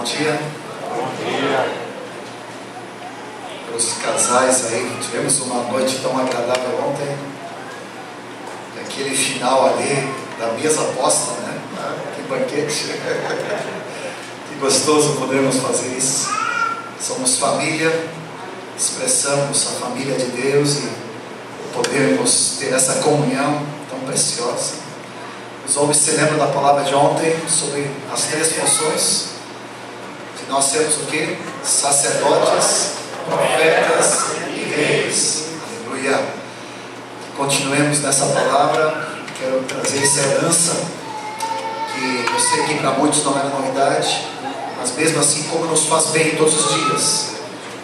dia. Bom dia. Para os casais aí, tivemos uma noite tão agradável ontem. Aquele final ali da mesa posta, né? Que banquete. Que gostoso podermos fazer isso. Somos família, expressamos a família de Deus e podemos ter essa comunhão tão preciosa. Os homens se lembram da palavra de ontem sobre as três funções. Que nós temos o quê? Sacerdotes, profetas e reis. Aleluia. Continuemos nessa palavra. Quero trazer essa herança que eu sei que para muitos não é novidade, mas mesmo assim como nos faz bem todos os dias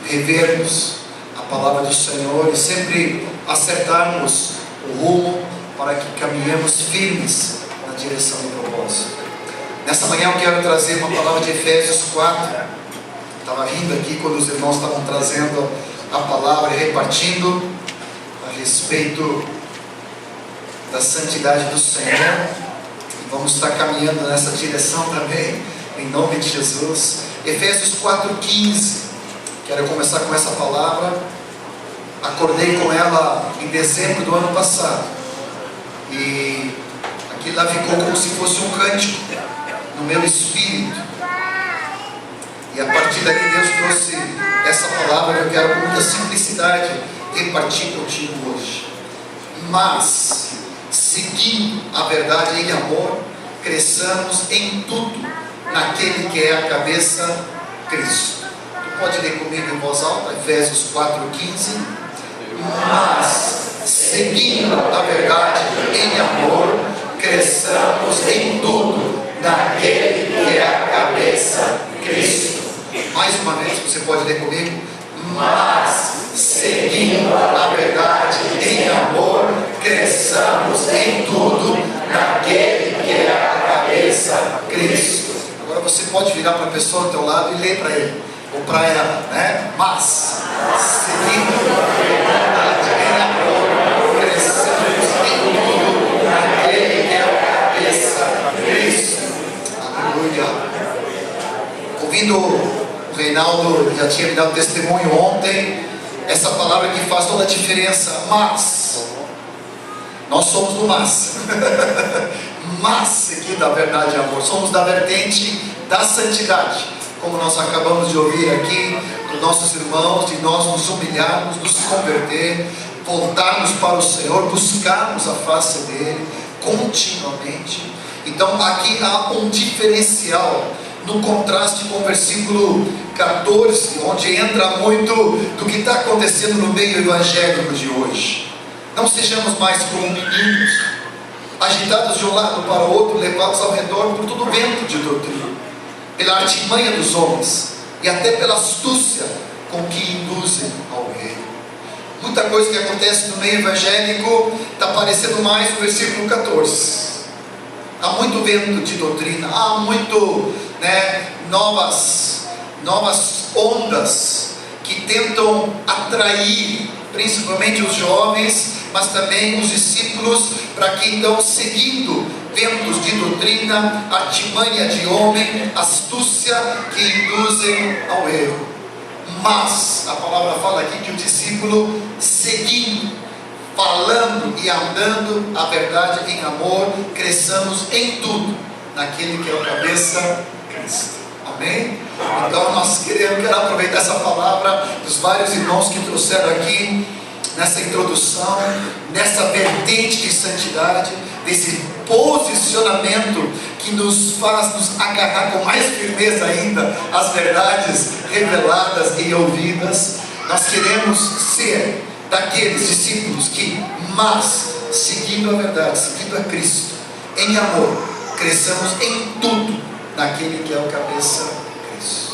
revermos a palavra do Senhor e sempre acertarmos o rumo para que caminhemos firmes na direção do propósito. Nessa manhã eu quero trazer uma palavra de Efésios 4. Estava rindo aqui quando os irmãos estavam trazendo a palavra e repartindo a respeito da santidade do Senhor. E vamos estar caminhando nessa direção também, em nome de Jesus. Efésios 4:15. Quero começar com essa palavra. Acordei com ela em dezembro do ano passado. E aquilo lá ficou como se fosse um cântico no meu espírito. E a partir daqui Deus trouxe essa palavra que eu quero com muita simplicidade repartir contigo hoje. Mas, seguindo a verdade em amor, cresçamos em tudo naquele que é a cabeça, Cristo. Tu pode ler comigo em voz alta, Efésios 4:15. Mas, seguindo a verdade em amor, cresçamos em tudo naquele que é a cabeça, Cristo. Mais uma vez, você pode ler comigo. Mas, seguindo a verdade em amor, cresçamos em tudo naquele que é a cabeça, Cristo. Agora você pode virar para a pessoa ao teu lado e ler para ele, ou para ela, né? Mas, seguindo a verdade em amor, cresçamos em tudo naquele que é a cabeça, Cristo. Aleluia. Ouvindo o Reinaldo, já tinha me dado testemunho ontem, essa palavra que faz toda a diferença. Mas, nós somos do mas. Mas, seguindo a verdade e amor, somos da vertente da santidade, como nós acabamos de ouvir aqui dos nossos irmãos, de nós nos humilharmos, nos converter, voltarmos para o Senhor, buscarmos a face dele continuamente. Então aqui há um diferencial no contraste com o versículo 14, onde entra muito do que está acontecendo no meio evangélico de hoje. Não sejamos mais como meninos, agitados de um lado para o outro, levados ao redor por todo o vento de doutrina, pela artimanha dos homens e até pela astúcia com que induzem ao erro. Muita coisa que acontece no meio evangélico está parecendo mais no versículo 14. Há muito vento de doutrina, há muito, novas ondas que tentam atrair principalmente os jovens, mas também os discípulos, para que então, seguindo ventos de doutrina, artimanha de homem, astúcia que induzem ao erro. Mas a palavra fala aqui que o discípulo, seguindo, falando e andando a verdade em amor, cresçamos em tudo naquele que é o cabeça, Cristo. Amém? Então quero aproveitar essa palavra dos vários irmãos que trouxeram aqui nessa introdução, nessa vertente de santidade, desse posicionamento que nos faz nos agarrar com mais firmeza ainda às verdades reveladas e ouvidas. Nós queremos ser daqueles discípulos que, mas, seguindo a verdade, seguindo a Cristo, em amor, cresçamos em tudo naquele que é o cabeça, Cristo.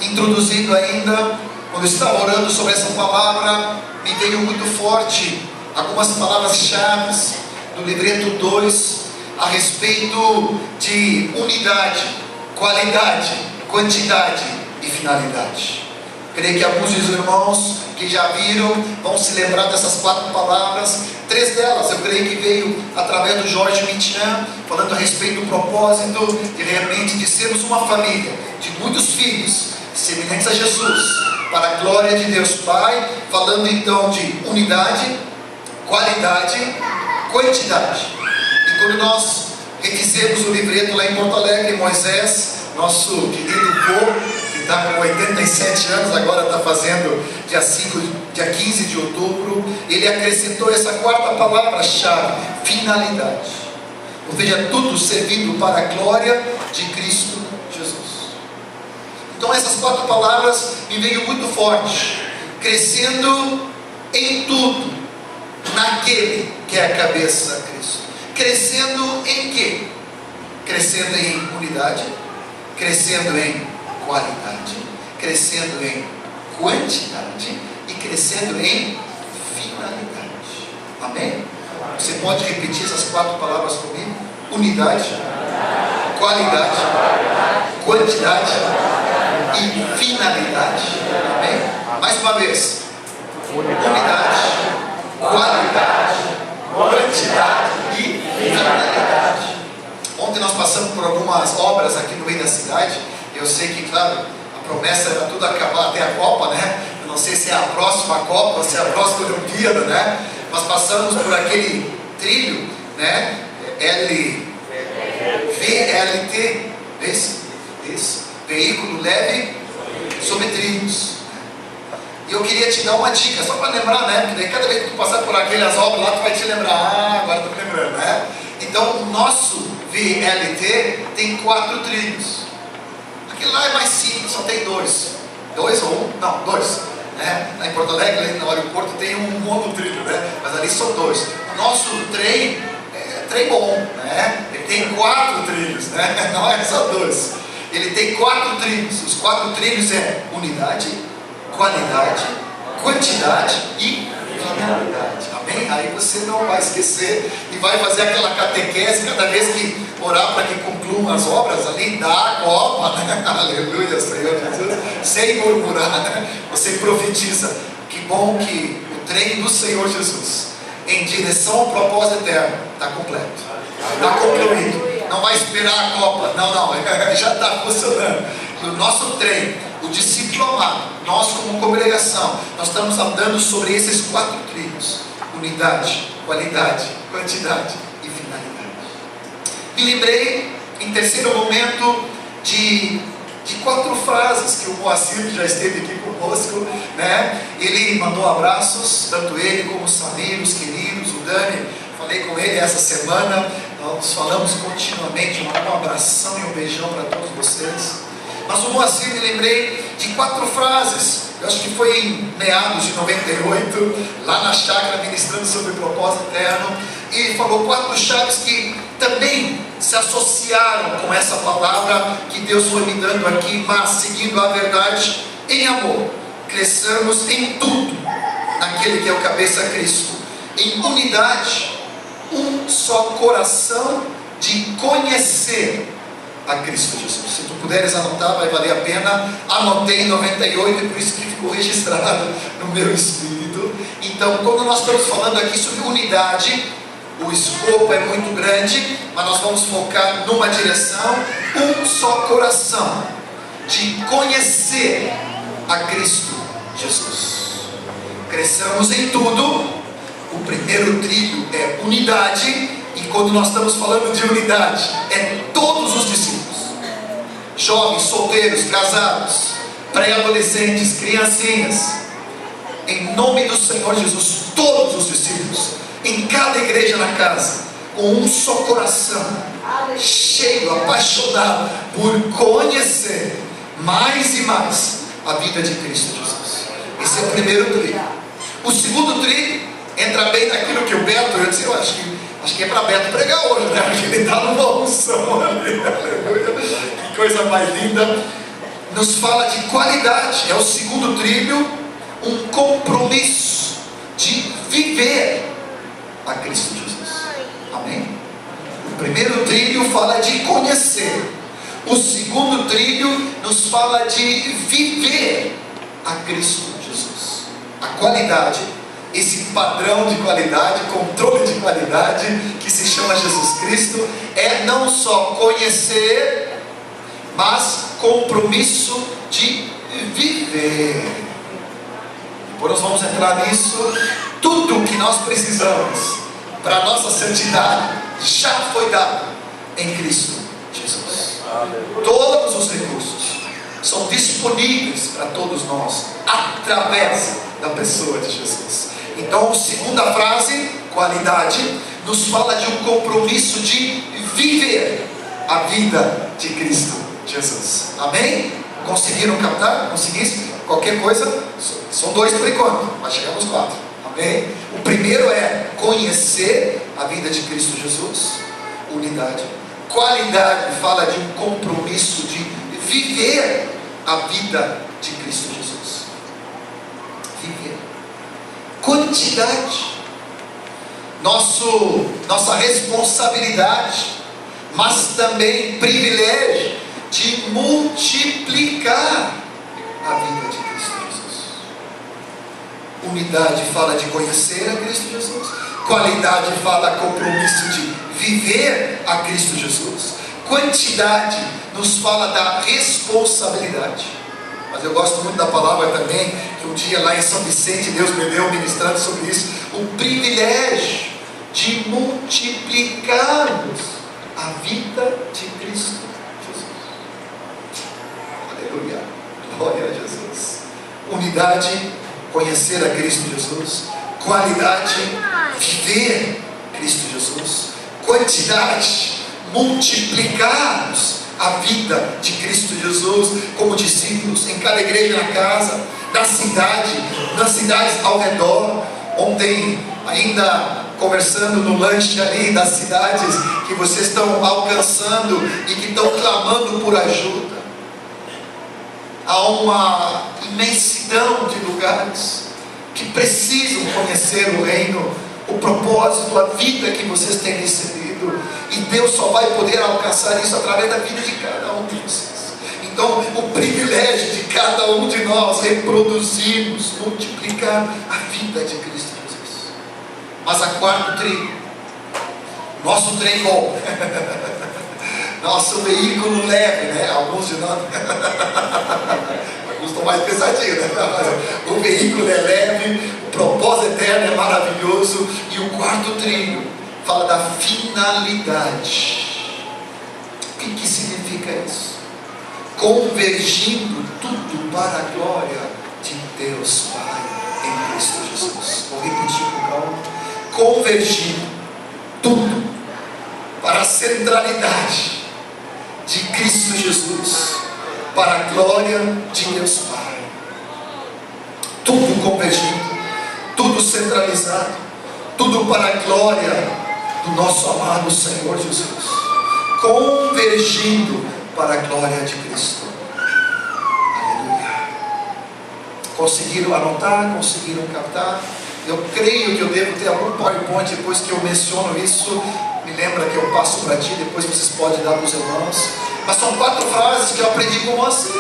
Introduzindo ainda, quando eu estava orando sobre essa palavra, me veio muito forte algumas palavras-chave do livreto 2 a respeito de unidade, qualidade, quantidade e finalidade. Creio que alguns dos irmãos que já viram vão se lembrar dessas 4 palavras. 3 delas eu creio que veio através do Jorge Mitian, falando a respeito do propósito de realmente de sermos uma família, de muitos filhos, semelhantes a Jesus, para a glória de Deus Pai, falando então de unidade, qualidade, quantidade. E quando nós refizemos o livreto lá em Porto Alegre, Moisés, nosso querido vô, que está com 87 anos, agora está fazendo dia 15 de outubro, ele acrescentou essa 4ª palavra-chave: finalidade. Ou seja, tudo servindo para a glória de Cristo Jesus. Então essas 4 palavras me veio muito forte: crescendo em tudo, naquele que é a cabeça, Cristo. Crescendo em quê? Crescendo em unidade, crescendo em qualidade, crescendo em quantidade e crescendo em finalidade. Amém? Você pode repetir essas 4 palavras comigo? Unidade, qualidade, quantidade e finalidade. Amém? Mais uma vez: unidade, qualidade, quantidade e finalidade. Ontem nós passamos por algumas obras aqui no meio da cidade. Eu sei que, claro, a promessa era tudo acabar até a Copa, né? Eu não sei se é a próxima Copa ou se é a próxima Olimpíada, né? Nós passamos por aquele trilho, né? VLT, esse veículo leve sobre trilhos. E eu queria te dar uma dica, só para lembrar, né? Porque daí cada vez que tu passar por aquelas obras lá, tu vai te lembrar. Ah, agora estou me lembrando, né? Então o nosso VLT tem 4 trilhos. Aquele lá é mais simples, só tem 2. 2 ou 1? Não, 2. Né? Lá em Porto Alegre, no aeroporto, tem um monotrilho, né? Mas ali são 2. O nosso trem é trem bom, né? Ele tem 4 trilhos, né? Não é só 2. Ele tem 4 trilhos. Os 4 trilhos é unidade, qualidade, quantidade e finalidade. Amém? Aí você não vai esquecer e vai fazer aquela catequese cada vez que orar para que concluam as obras ali da Copa, né? Aleluia, Senhor Jesus, sem murmurar, né? Você profetiza: que bom que o trem do Senhor Jesus em direção ao propósito eterno está completo, está concluído. Não vai esperar a Copa, não, já está funcionando. O nosso trem, o discípulo amado, nós como congregação, nós estamos andando sobre esses 4 trilhos: unidade, qualidade, quantidade e finalidade. Me lembrei, em terceiro momento, de 4 frases que o Moacir, que já esteve aqui conosco, né? Ele mandou abraços, tanto ele como o Samir, os queridos, o Dani. Falei com ele essa semana, nós falamos continuamente. Um abração e um beijão para todos vocês. Mas o Moacir, me lembrei de 4 frases. Eu acho que foi em meados de 98, lá na chácara, ministrando sobre o propósito eterno. E ele falou 4 chaves que também se associaram com essa palavra que Deus foi me dando aqui, mas seguindo a verdade em amor. Cresçamos em tudo naquele que é o cabeça, Cristo. Em unidade, um só coração de conhecer a Cristo Jesus. Se tu puderes anotar, vai valer a pena. Anotei em 98 e por isso que ficou registrado no meu espírito. Então, quando nós estamos falando aqui sobre unidade, o escopo é muito grande, mas nós vamos focar numa direção: um só coração de conhecer a Cristo Jesus. Cresçamos em tudo. O primeiro trilho é unidade, e quando nós estamos falando de unidade, é todos os discípulos, jovens, solteiros, casados, pré-adolescentes, criancinhas, em nome do Senhor Jesus, todos os discípulos, em cada igreja na casa, com um só coração, cheio, apaixonado por conhecer mais e mais a vida de Cristo Jesus. Esse é o primeiro trilho. O segundo trilho entra bem naquilo que o Beto, eu disse, eu acho que é para Beto pregar hoje, né? Porque ele está numa unção ali, aleluia, que coisa mais linda. Nos fala de qualidade, é o segundo trilho, um compromisso de viver a Cristo Jesus. Amém? O primeiro trilho fala de conhecer, o segundo trilho nos fala de viver a Cristo Jesus. A qualidade, esse padrão de qualidade, controle de qualidade que se chama Jesus Cristo, é não só conhecer, mas compromisso de viver. Depois nós vamos entrar nisso. Tudo que nós precisamos para a nossa santidade já foi dado em Cristo Jesus. Todos os recursos são disponíveis para todos nós através da pessoa de Jesus. Então, a segunda frase, qualidade, nos fala de um compromisso de viver a vida de Cristo Jesus. Amém? Conseguiram captar? Conseguisse? Qualquer coisa? São 2 por enquanto, mas chegamos 4. Amém? O primeiro é conhecer a vida de Cristo Jesus. Unidade. Qualidade fala de um compromisso de viver a vida de Cristo Jesus. Viver. Quantidade. Nossa responsabilidade, mas também privilégio de multiplicar a vida de Cristo Jesus. Unidade fala de conhecer a Cristo Jesus. Qualidade fala compromisso de viver a Cristo Jesus. Quantidade nos fala da responsabilidade. Mas eu gosto muito da palavra também, que um dia lá em São Vicente, Deus me deu ministrando sobre isso, o privilégio de multiplicarmos a vida de Cristo Jesus. Aleluia, glória a Jesus. Unidade, conhecer a Cristo Jesus. Qualidade, viver Cristo Jesus. Quantidade, multiplicarmos a vida de Cristo Jesus como discípulos em cada igreja, na casa, na cidade, nas cidades ao redor. Ontem, ainda conversando no lanche ali das cidades que vocês estão alcançando e que estão clamando por ajuda, há uma imensidão de lugares que precisam conhecer o reino, o propósito, a vida que vocês têm recebido. E Deus só vai poder alcançar isso através da vida de cada um de vocês. Então, o privilégio de cada um de nós reproduzirmos, multiplicar a vida de Cristo Jesus. Mas a quarto trilho, nosso trem bom, nosso veículo leve, né? Alguns de nós, alguns estão mais pesadinhos, né? O veículo é leve, o propósito eterno é maravilhoso. E o quarto trilho fala da finalidade. O que significa isso? Convergindo tudo para a glória de Deus Pai em Cristo Jesus. Vou repetir com calma. Convergindo tudo para a centralidade de Cristo Jesus, para a glória de Deus Pai. Tudo convergindo, tudo centralizado, tudo para a glória do nosso amado Senhor Jesus, convergindo para a glória de Cristo. Aleluia. Conseguiram anotar? Conseguiram captar? Eu creio que eu devo ter algum PowerPoint depois que eu menciono isso. Me lembra que eu passo para ti, depois vocês podem dar para os irmãos. Mas são 4 frases que eu aprendi com você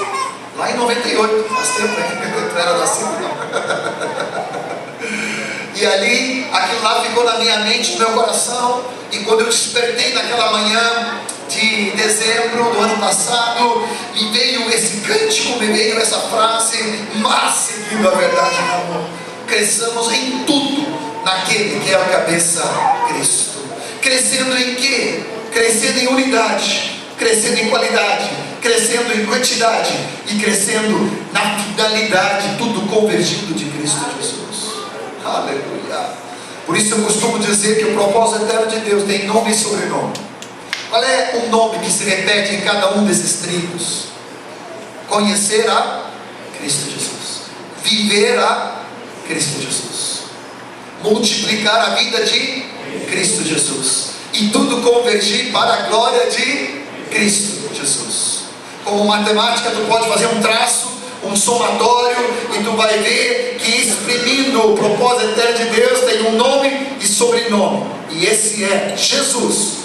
lá em 98, faz tempo, né? Eu não era nascido, não. E ali, aquilo lá ficou na minha mente, no meu coração. E quando eu despertei naquela manhã de dezembro do ano passado, me veio esse cântico, me veio essa frase: mas seguindo a verdade no amor, cresçamos em tudo naquele que é a cabeça, Cristo. Crescendo em quê? Crescendo em unidade, crescendo em qualidade, crescendo em quantidade e crescendo na finalidade, tudo convergindo de Cristo Jesus. Aleluia. Por isso eu costumo dizer que o propósito eterno de Deus tem nome e sobrenome. Qual é o nome que se repete em cada um desses trilhos? Conhecer a Cristo Jesus, viver a Cristo Jesus, multiplicar a vida de Cristo Jesus, e tudo convergir para a glória de Cristo Jesus. Como matemática, tu pode fazer um traço, um somatório, e tu vai ver que exprimindo o propósito eterno de Deus tem um nome e sobrenome, e esse é Jesus,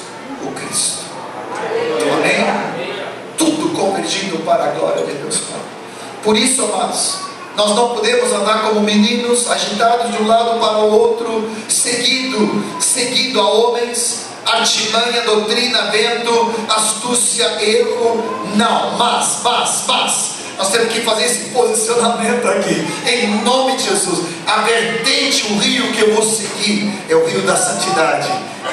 o Cristo. Amém? Tudo convergindo para a glória de Deus Pai. Por isso, amados, Nós não podemos andar como meninos, agitados de um lado para o outro, seguindo a homens, artimanha, doutrina, vento, astúcia, erro. Não, mas, nós temos que fazer esse posicionamento aqui, em nome de Jesus. A vertente, o rio que eu vou seguir, é o rio da santidade,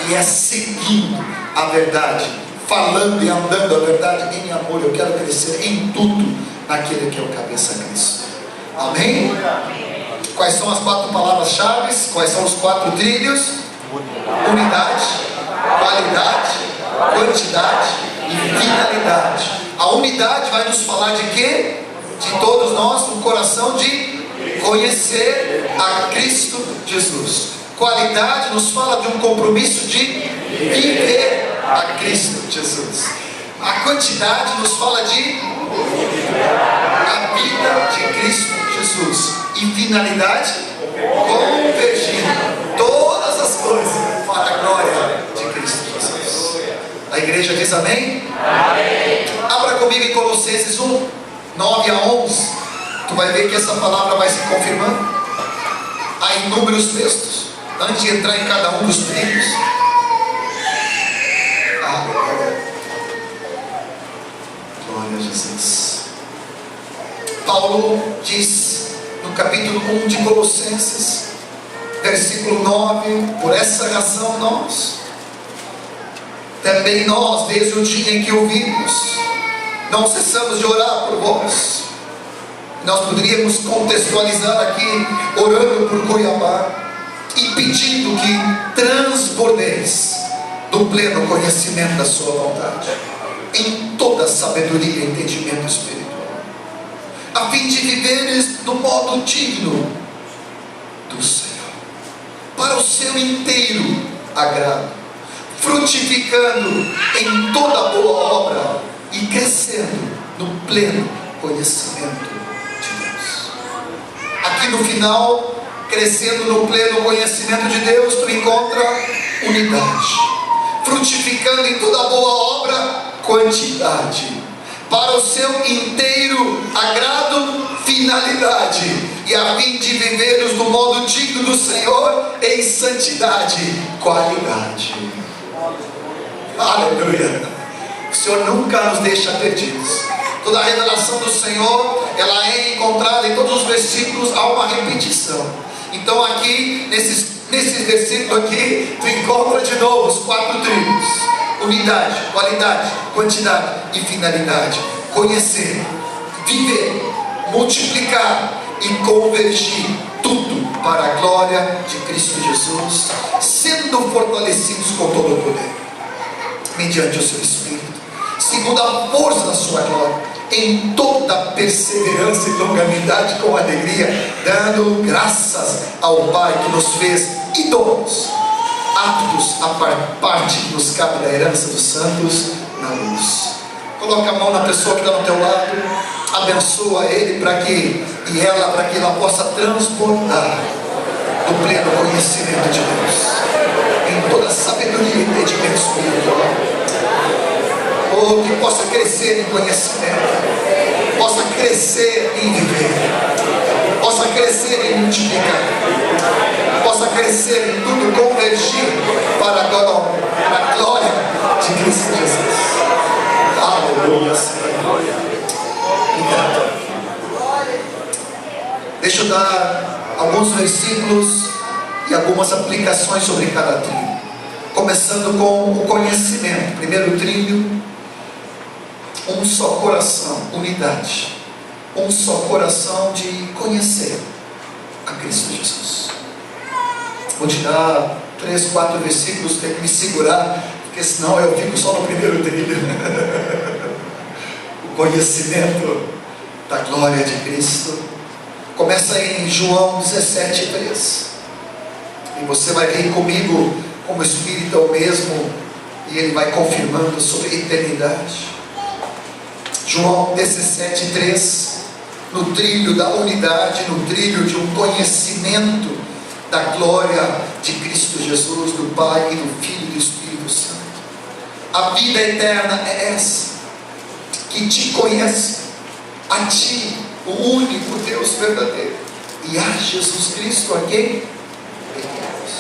e é seguindo a verdade, falando e andando a verdade em amor. Eu quero crescer em tudo naquele que é o cabeça Cristo. Amém? Quais são as 4 palavras-chave? Quais são os 4 trilhos? Unidade, qualidade, quantidade e finalidade. A unidade vai nos falar de quê? De todos nós, no coração de conhecer a Cristo Jesus. Qualidade nos fala de um compromisso de viver a Cristo Jesus. A quantidade nos fala de a vida de Cristo Jesus. E finalidade, convergindo todas as coisas para a glória de Cristo Jesus. A igreja diz amém? Amém. Abra comigo em Colossenses 1, 9 a 11. Tu vai ver que essa palavra vai se confirmando. Há inúmeros textos. Antes de entrar em cada um dos trilhos, glória a Jesus. Paulo diz no capítulo 1 de Colossenses, versículo 9: por essa razão também nós, desde o dia em que ouvimos, não cessamos de orar por vós. Nós poderíamos contextualizar aqui, orando por Cuiabá e pedindo que transbordeis do pleno conhecimento da sua vontade, em toda sabedoria e entendimento espiritual, a fim de viveres do modo digno do Senhor, para o seu inteiro agrado, frutificando em toda boa obra e crescendo no pleno conhecimento de Deus. Aqui no final, crescendo no pleno conhecimento de Deus, tu encontra unidade, frutificando em toda boa obra, quantidade, para o seu inteiro agrado, finalidade, e a fim de vivermos do modo digno do Senhor, em santidade, qualidade. Aleluia. O Senhor nunca nos deixa perdidos. Toda a revelação do Senhor, ela é encontrada em todos os versículos. Há uma repetição. Então aqui, nesse versículo aqui, tu encontra de novo os 4 trilhos: unidade, qualidade, quantidade e finalidade. Conhecer, viver, multiplicar e convergir, tudo para a glória de Cristo Jesus, sendo fortalecidos com todo o poder, mediante o seu Espírito, segundo a força da sua glória, em toda perseverança e longanimidade, com alegria, dando graças ao Pai que nos fez idôneos, aptos a parte que nos cabe da herança dos santos na luz. Coloca a mão na pessoa que está no teu lado, abençoa ele para que ela possa transbordar do pleno conhecimento de Deus, em toda sabedoria e entendimento espiritual. Oh, que possa crescer em conhecimento, possa crescer em viver, possa crescer em multiplicar, possa crescer em tudo, convergir para a glória de Cristo Jesus. Aleluia, Senhor. Obrigado. Deixa eu dar alguns versículos e algumas aplicações sobre cada trilho. Começando com o conhecimento. Primeiro trilho: um só coração, unidade. Um só coração de conhecer a Cristo Jesus. Vou te dar 3, 4 versículos, tem que me segurar, porque senão eu fico só no primeiro trilho. O conhecimento da glória de Cristo. Começa em João 17:3. E você vai vir comigo, como o Espírito é o mesmo, e ele vai confirmando sobre a eternidade. João 17:3. No trilho da unidade, no trilho de um conhecimento da glória de Cristo Jesus, do Pai e do Filho e do Espírito Santo. A vida eterna é essa: que te conhece, a ti, o único Deus verdadeiro, e a Jesus Cristo a quem enviamos.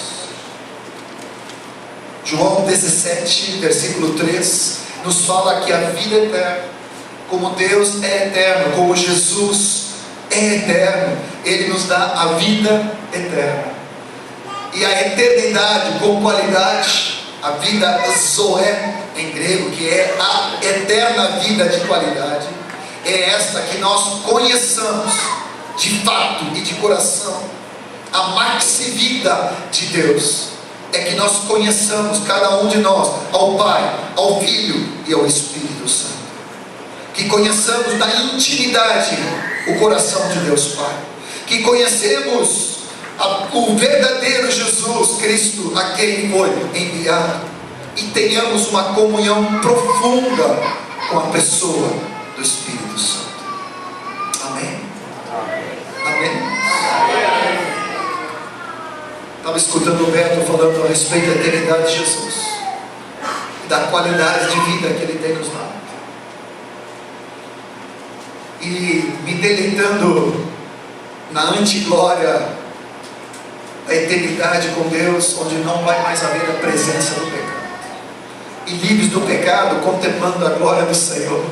João 17, versículo 3, nos fala que a vida eterna, como Deus é eterno, como Jesus é eterno, Ele nos dá a vida eterna. E a eternidade com qualidade, a vida zoé em grego, que é a eterna vida de qualidade, é esta que nós conheçamos de fato e de coração. A maxi-vida de Deus é que nós conheçamos, cada um de nós, ao Pai, ao Filho e ao Espírito Santo. Que conheçamos na intimidade o coração de Deus Pai. Que conhecemos o verdadeiro Jesus Cristo, a quem foi enviado. E tenhamos uma comunhão profunda com a pessoa do Espírito Santo. Amém? Amém? Estava escutando o Beto falando a respeito da eternidade de Jesus e da qualidade de vida que Ele tem nos dado, e me deleitando na antiglória da eternidade com Deus, onde não vai mais haver a presença do pecado, e livres do pecado, contemplando a glória do Senhor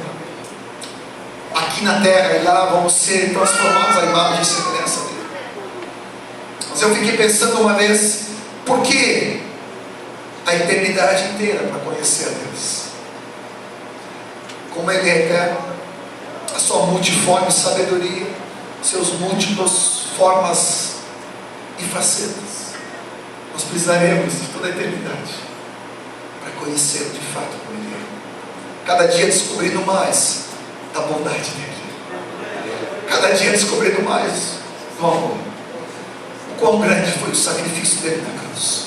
aqui na terra, e lá vamos ser transformados à imagem e semelhança dele. Mas eu fiquei pensando uma vez, por que a eternidade inteira para conhecer a Deus? Como Ele é eterno, a sua multiforme sabedoria, seus múltiplas formas e facetas, nós precisaremos de toda a eternidade para conhecer de fato como Ele é. Cada dia descobrindo mais da bondade dele, cada dia descobrindo mais do amor. O quão grande foi o sacrifício dele na cruz,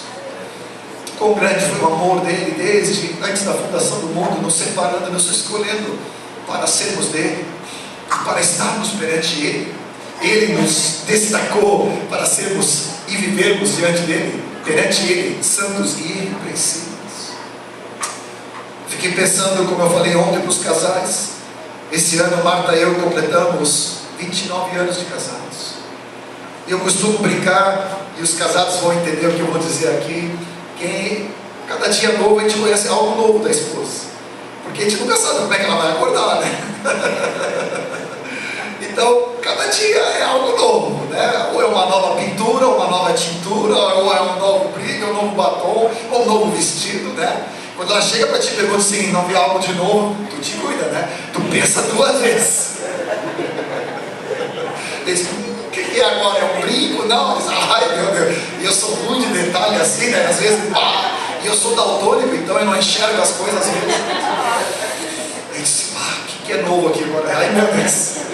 o quão grande foi o amor dele desde antes da fundação do mundo, nos separando, nos escolhendo para sermos dele, para estarmos perante ele. Ele nos destacou para sermos e vivermos diante dele, perante ele, santos e irrepreensíveis. Fiquei pensando, como eu falei ontem para os casais, esse ano Marta e eu completamos 29 anos de casados. Eu costumo brincar, e os casados vão entender o que eu vou dizer aqui, que cada dia novo a gente conhece algo novo da esposa, porque a gente nunca sabe como é que ela vai acordar, né? Então, cada dia é algo novo, né? Ou é uma nova pintura, ou uma nova tintura, ou é um novo brilho, um novo batom, ou um novo vestido, né? Quando ela chega para te perguntar assim, não vi algo de novo, tu te cuida, né? Tu pensa duas vezes. O que é agora? É um brinco? Não, diz, ai meu Deus, e eu sou ruim de detalhe assim, né? Às vezes, pá, e eu sou daltônico, então eu não enxergo as coisas assim. Eu disse, o que é novo aqui agora? Ai meu Deus.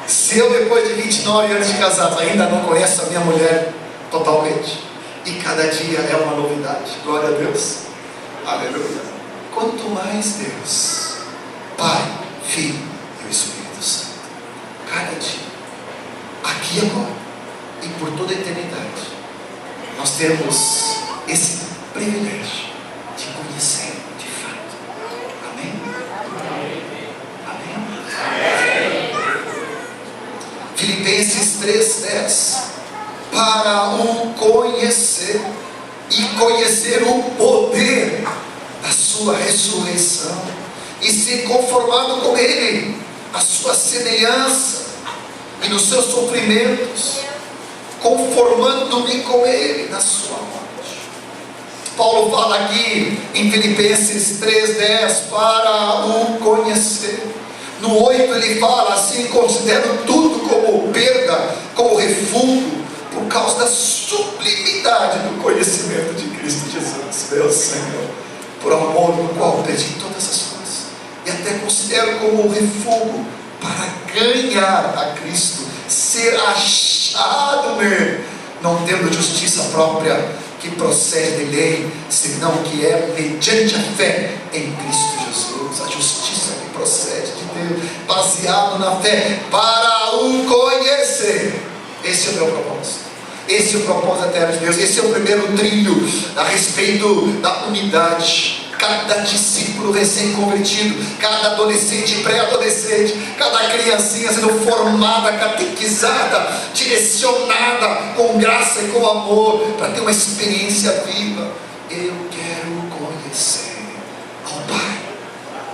Se eu depois de 29 anos de casado ainda não conheço a minha mulher totalmente, e cada dia é uma novidade, glória a Deus, aleluia. Quanto mais Deus, Pai, Filho e o Espírito Santo, cada dia, aqui e agora, e por toda a eternidade, nós temos esse privilégio de conhecer de fato. Amém? Amém? Filipenses 3:10, para o conhecer e conhecer o poder da sua ressurreição e ser conformado com Ele, a sua semelhança, e nos seus sofrimentos, conformando-me com Ele na sua morte. Paulo fala aqui em Filipenses 3:10, para o conhecer. No 8 ele fala assim, considero tudo como perda, como refúgio, por causa da sublimidade do conhecimento de Cristo Jesus, meu Senhor, por amor no qual perdi todas as coisas, e até considero como refúgio para ganhar a Cristo, ser achado nele, não tendo justiça própria que procede de lei, senão que é mediante a fé em Cristo Jesus, a justiça que procede de Deus, baseado na fé, para o conhecer. Esse é o meu propósito. Esse é o propósito eterno de Deus. Esse é o primeiro trilho a respeito da unidade. cada discípulo recém-convertido, cada adolescente, pré-adolescente, cada criancinha sendo formada, catequizada, direcionada com graça e com amor, para ter uma experiência viva. Eu quero conhecer ao Pai,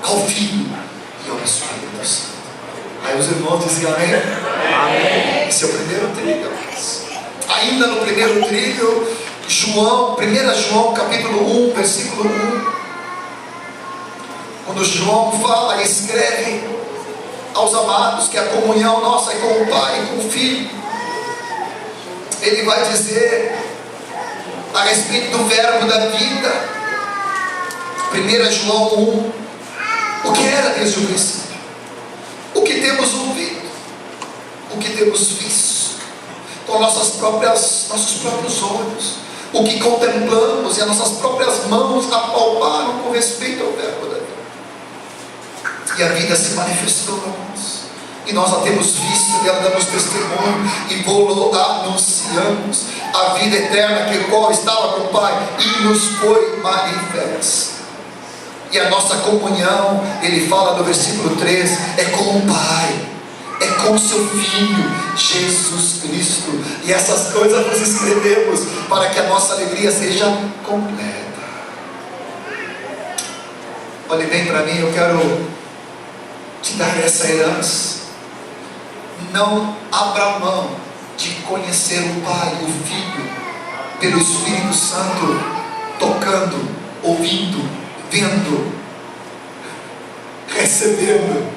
ao Filho e ao Espírito Santo. Aí os irmãos diziam amém? Amém. Esse é o primeiro trilho. Ainda no primeiro trilho, João, 1 João capítulo 1, versículo 1, quando João fala e escreve aos amados que a comunhão nossa é com o Pai e com o Filho, ele vai dizer a respeito do verbo da vida. 1 João 1, o que era desde o princípio, o que temos ouvido, o que temos visto com nossos próprios olhos, o que contemplamos e as nossas próprias mãos apalparam com respeito ao verbo da vida. E a vida se manifestou a nós, e nós a temos visto e a damos testemunho e anunciamos a vida eterna que o qual estava com o Pai e nos foi manifesta. E a nossa comunhão, ele fala no versículo 3, é com o Pai, é com o seu Filho Jesus Cristo. E essas coisas nós escrevemos para que a nossa alegria seja completa. Olhe bem para mim, eu quero te dar essa herança. Não abra mão de conhecer o Pai, o Filho, pelo Espírito Santo, tocando, ouvindo, vendo, recebendo,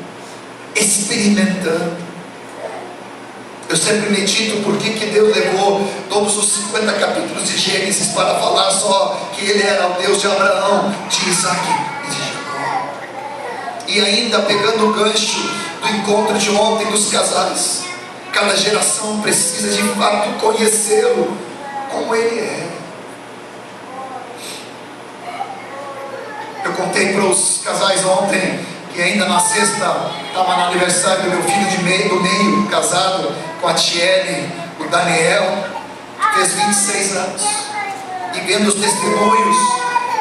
experimentando. Eu sempre medito por que Deus levou todos os 50 capítulos de Gênesis para falar só que Ele era o Deus de Abraão, de Isaac e de Jacó. E ainda pegando o gancho do encontro de ontem dos casais, cada geração precisa de fato conhecê-lo como Ele é. Eu contei para os casais ontem que ainda na sexta estava no aniversário do meu filho do meio, casado com a Tiele, o Daniel, que fez 26 anos, e vendo os testemunhos,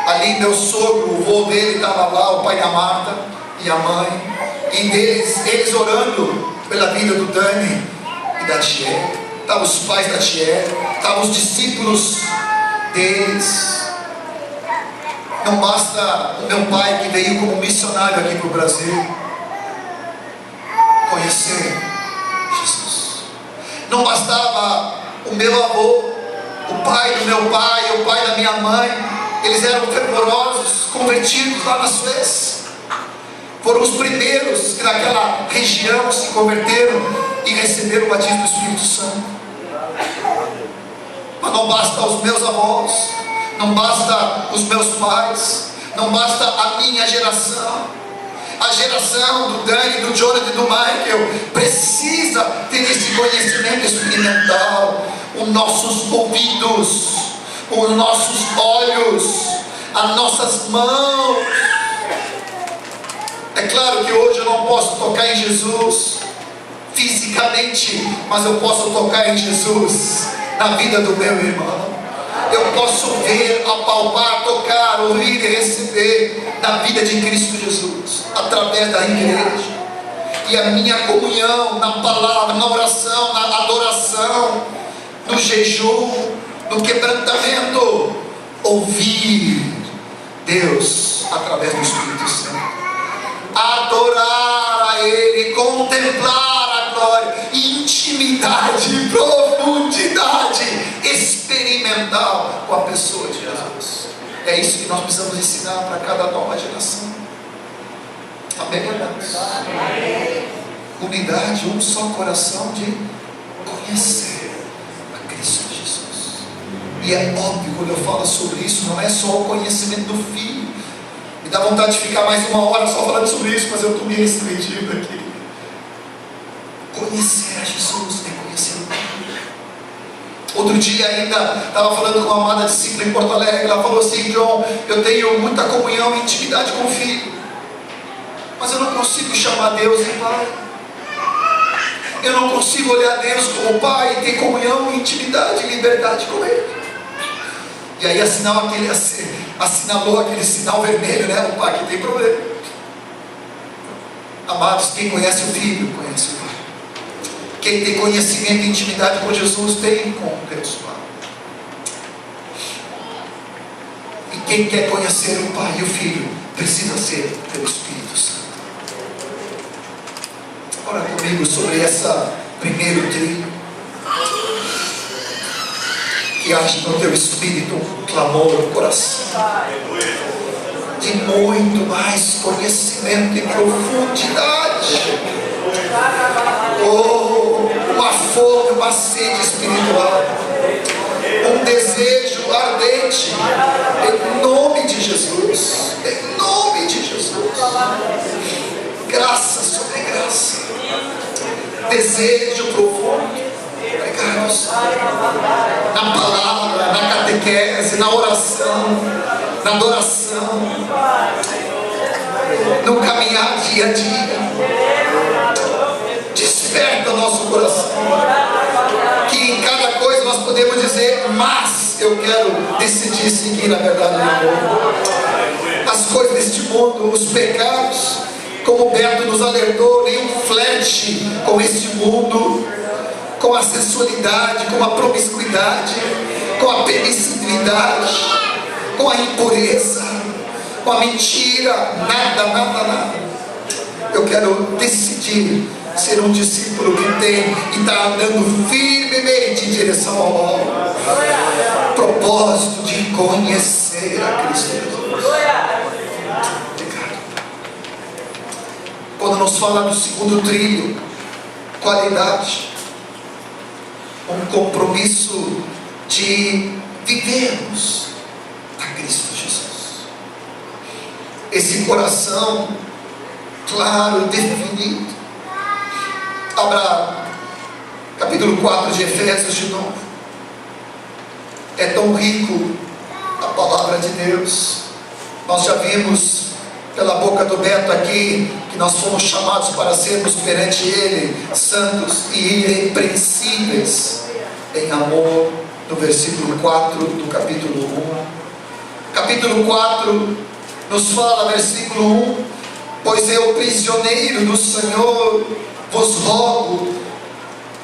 ali meu sogro, o vô dele estava lá, o pai da Marta e a mãe, e eles orando pela vida do Dani e da Tiele. Estavam os pais da Tiele, estavam os discípulos deles. Não basta o meu pai, que veio como missionário aqui para o Brasil, conhecer Jesus. Não bastava o meu avô, o pai do meu pai, o pai da minha mãe, eles eram fervorosos, convertidos lá na Suécia. Foram os primeiros que naquela região se converteram e receberam o batismo do Espírito Santo. Mas não basta os meus avós, não basta os meus pais, não basta a minha geração. A geração do Dani, do Jonathan e do Michael precisa ter esse conhecimento experimental. Os nossos ouvidos, os nossos olhos, as nossas mãos. É claro que hoje eu não posso tocar em Jesus fisicamente, mas eu posso tocar em Jesus na vida do meu irmão. Eu posso ver, apalpar, tocar, ouvir e receber na vida de Cristo Jesus, através da igreja. E a minha comunhão na palavra, na oração, na adoração, no jejum, no quebrantamento, ouvir Deus através do Espírito Santo, adorar a Ele, contemplar a glória, intimidade, profundidade experimental com a pessoa de Jesus. É isso que nós precisamos ensinar para cada nova geração. Amém, irmãos? Unidade, um só coração de conhecer a Cristo Jesus. E é óbvio, quando eu falo sobre isso, não é só o conhecimento do Filho. Me dá vontade de ficar mais uma hora só falando sobre isso, mas eu estou me restringindo aqui. Conhecer a Jesus é conhecer o Pai. Outro dia ainda estava falando com uma amada discípula em Porto Alegre. Ela falou assim: John, eu tenho muita comunhão e intimidade com o Filho, mas eu não consigo chamar Deus de Pai. Eu não consigo olhar Deus como Pai e ter comunhão, intimidade e liberdade com Ele. E aí assinalou aquele sinal vermelho, né? Opa, aqui tem problema. Amados, quem conhece o Filho, conhece o Pai. Quem tem conhecimento e intimidade com Jesus, tem com Deus Pai. E quem quer conhecer o Pai e o Filho, precisa ser pelo Espírito Santo. Ora comigo sobre essa primeiro trilho. Que haja no teu espírito um clamor no coração de muito mais conhecimento e profundidade. Oh, uma fome, uma sede espiritual, um desejo ardente, em nome de Jesus, em nome de Jesus. Graça sobre graça, desejo profundo. Obrigado, na palavra, na catequese, na oração, na adoração, no caminhar dia a dia. Desperta o nosso coração, que em cada coisa nós podemos dizer, mas eu quero decidir seguir a verdade do amor. As coisas deste mundo, os pecados, como o Beto nos alertou, nenhum flerte com este mundo, com a sensualidade, com a promiscuidade, com a permissividade, com a impureza, com a mentira, nada. Eu quero decidir ser um discípulo que tem e está andando firmemente em direção ao propósito de conhecer a Cristo Jesus. Obrigado. Quando nos fala do segundo trilho, qualidade, um compromisso de vivermos a Cristo Jesus. Esse coração claro, definido. Abra capítulo 4 de Efésios de novo. É tão rico a palavra de Deus. Nós já vimos pela boca do Beto aqui que nós fomos chamados para sermos perante Ele santos e irrepreensíveis em amor, no versículo 4 do capítulo 1. Capítulo 4 nos fala, versículo 1: pois eu, prisioneiro do Senhor, vos rogo,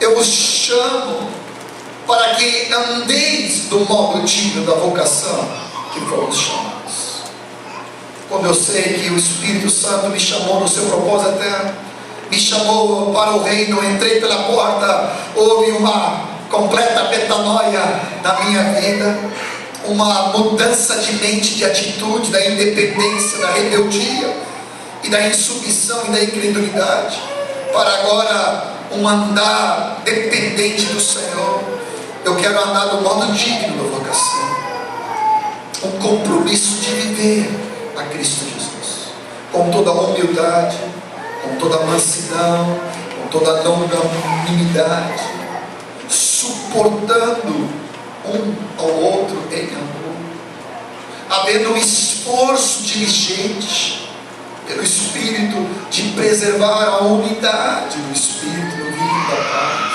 eu vos chamo, para que andeis do modo digno da vocação que fomos chamados. Quando eu sei que o Espírito Santo me chamou no seu propósito eterno, me chamou para o reino, entrei pela porta, houve uma completa metanoia na minha vida, uma mudança de mente, de atitude, da independência, da rebeldia e da insubmissão e da incredulidade, para agora um andar dependente do Senhor. Eu quero andar do modo digno da vocação, um compromisso de viver a Cristo Jesus, com toda a humildade, com toda a mansidão, com toda a longanimidade, suportando um ao outro em amor, havendo um esforço diligente pelo Espírito de preservar a unidade do Espírito no vínculo da paz.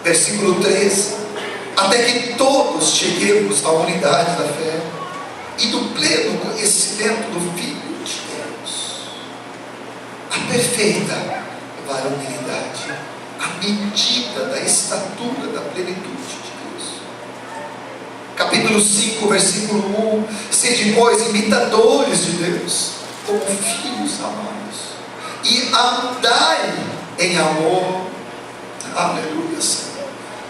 Versículo 13: até que todos cheguemos à unidade da fé e do pleno conhecimento do Filho de Deus, a perfeita varonilidade, a medida da estatura da plenitude de Deus. Capítulo 5, versículo 1: sede, pois, imitadores de Deus, como filhos amados, e andai em amor. Aleluia, Senhor.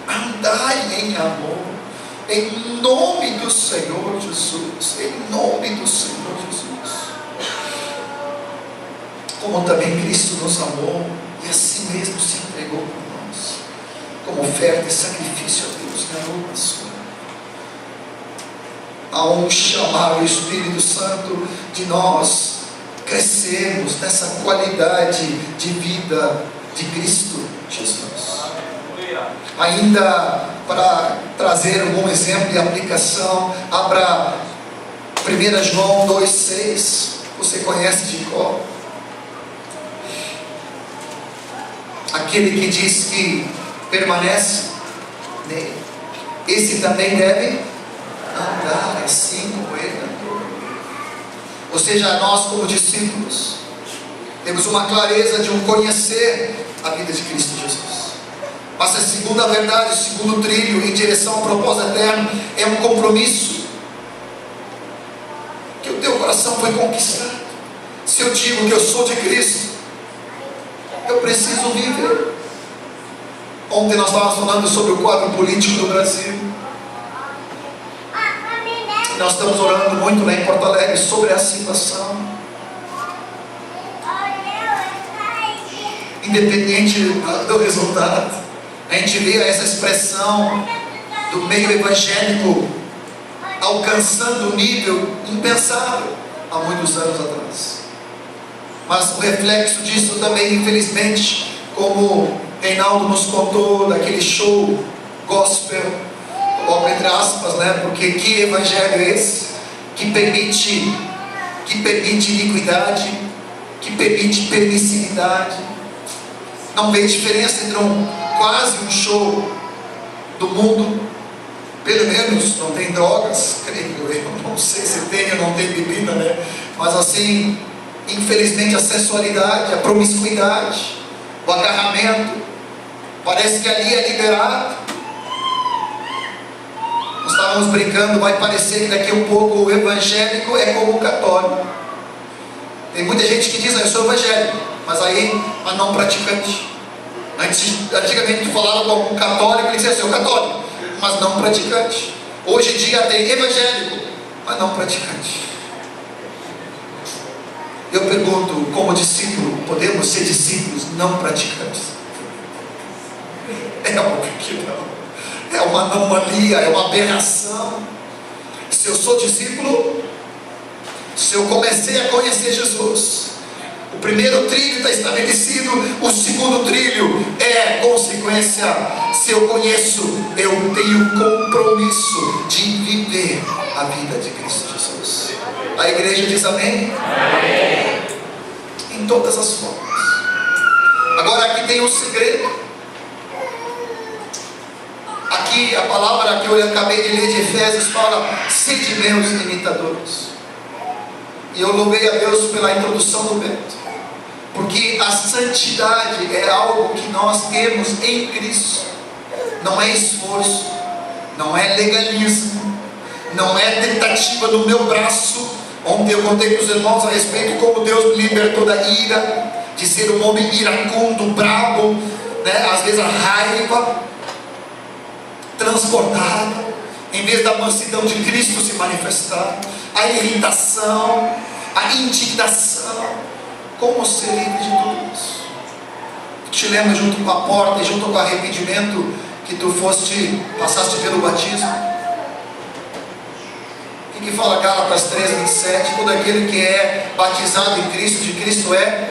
Andai em amor, em nome do Senhor Jesus, em nome do Senhor Jesus. Como também Cristo nos amou e a si mesmo se entregou por nós, como oferta e sacrifício a Deus na oração. Há um chamar o Espírito Santo de nós crescermos nessa qualidade de vida de Cristo Jesus. Ainda para trazer algum exemplo de aplicação, abra 1 João 2,6, você conhece de cor. Aquele que diz que permanece nele, esse também deve andar assim Ou seja, nós como discípulos temos uma clareza de conhecer a vida de Cristo Jesus. Mas a segunda verdade, o segundo trilho em direção ao propósito eterno é um compromisso que o teu coração foi conquistado. Se eu digo que eu sou de Cristo, eu preciso viver. Ontem nós estávamos falando sobre o quadro político do Brasil. Nós estamos orando muito lá em Porto Alegre sobre a situação. Independente do resultado, a gente vê essa expressão do meio evangélico alcançando um nível impensável há muitos anos atrás. Mas o reflexo disso também, infelizmente, como Reinaldo nos contou daquele show gospel, coloco entre aspas, né? Porque que evangelho é esse que permite iniquidade, que permite permissividade? Não vê diferença entre quase um show do mundo, pelo menos não tem drogas, creio eu, não sei se tem ou não tem bebida, né? Mas assim, infelizmente a sensualidade, a promiscuidade, o agarramento, parece que ali é liberado. Nós estávamos brincando, vai parecer que daqui a um pouco o evangélico é como o católico. Tem muita gente que diz, eu sou evangélico, mas não praticante. Antigamente tu falava com algum católico, ele dizia, eu sou católico, mas não praticante. Hoje em dia tem evangélico, mas não praticante. Eu pergunto, como discípulo, podemos ser discípulos não praticantes? É óbvio que não. É uma anomalia, é uma aberração. Se eu sou discípulo, se eu comecei a conhecer Jesus, o primeiro trilho está estabelecido, o segundo trilho é consequência. Se eu conheço, eu tenho compromisso de viver a vida de Cristo Jesus. A igreja diz amém? Amém. Em todas as formas. Agora aqui tem um segredo. Aqui a palavra que eu acabei de ler de Efésios fala, sede meus imitadores. E eu louvei a Deus pela introdução do Bento, porque a santidade é algo que nós temos em Cristo. Não é esforço, não é legalismo, não é tentativa do meu braço. Ontem eu contei para os irmãos a respeito de como Deus me libertou da ira, de ser um homem iracundo, bravo, né? Às vezes a raiva transportada, em vez da mansidão de Cristo se manifestar, a irritação, a indignação. Como ser livre de tudo isso? Te lembra junto com a porta e junto com o arrependimento que tu passaste pelo batismo? O que fala Gálatas 3:27? Todo aquele que é batizado em Cristo, de Cristo é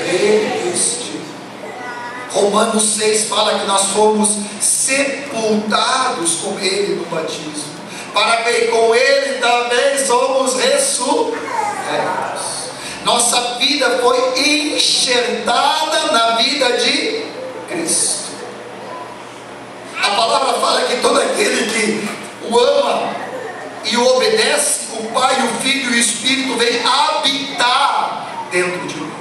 revestido. Romanos 6 fala que nós fomos sepultados com Ele no batismo, para que com Ele também somos ressurretos. Nossa vida foi enxertada na vida de Cristo. A palavra fala que todo aquele que o ama e o obedece, o Pai, o Filho e o Espírito vem habitar dentro de mim.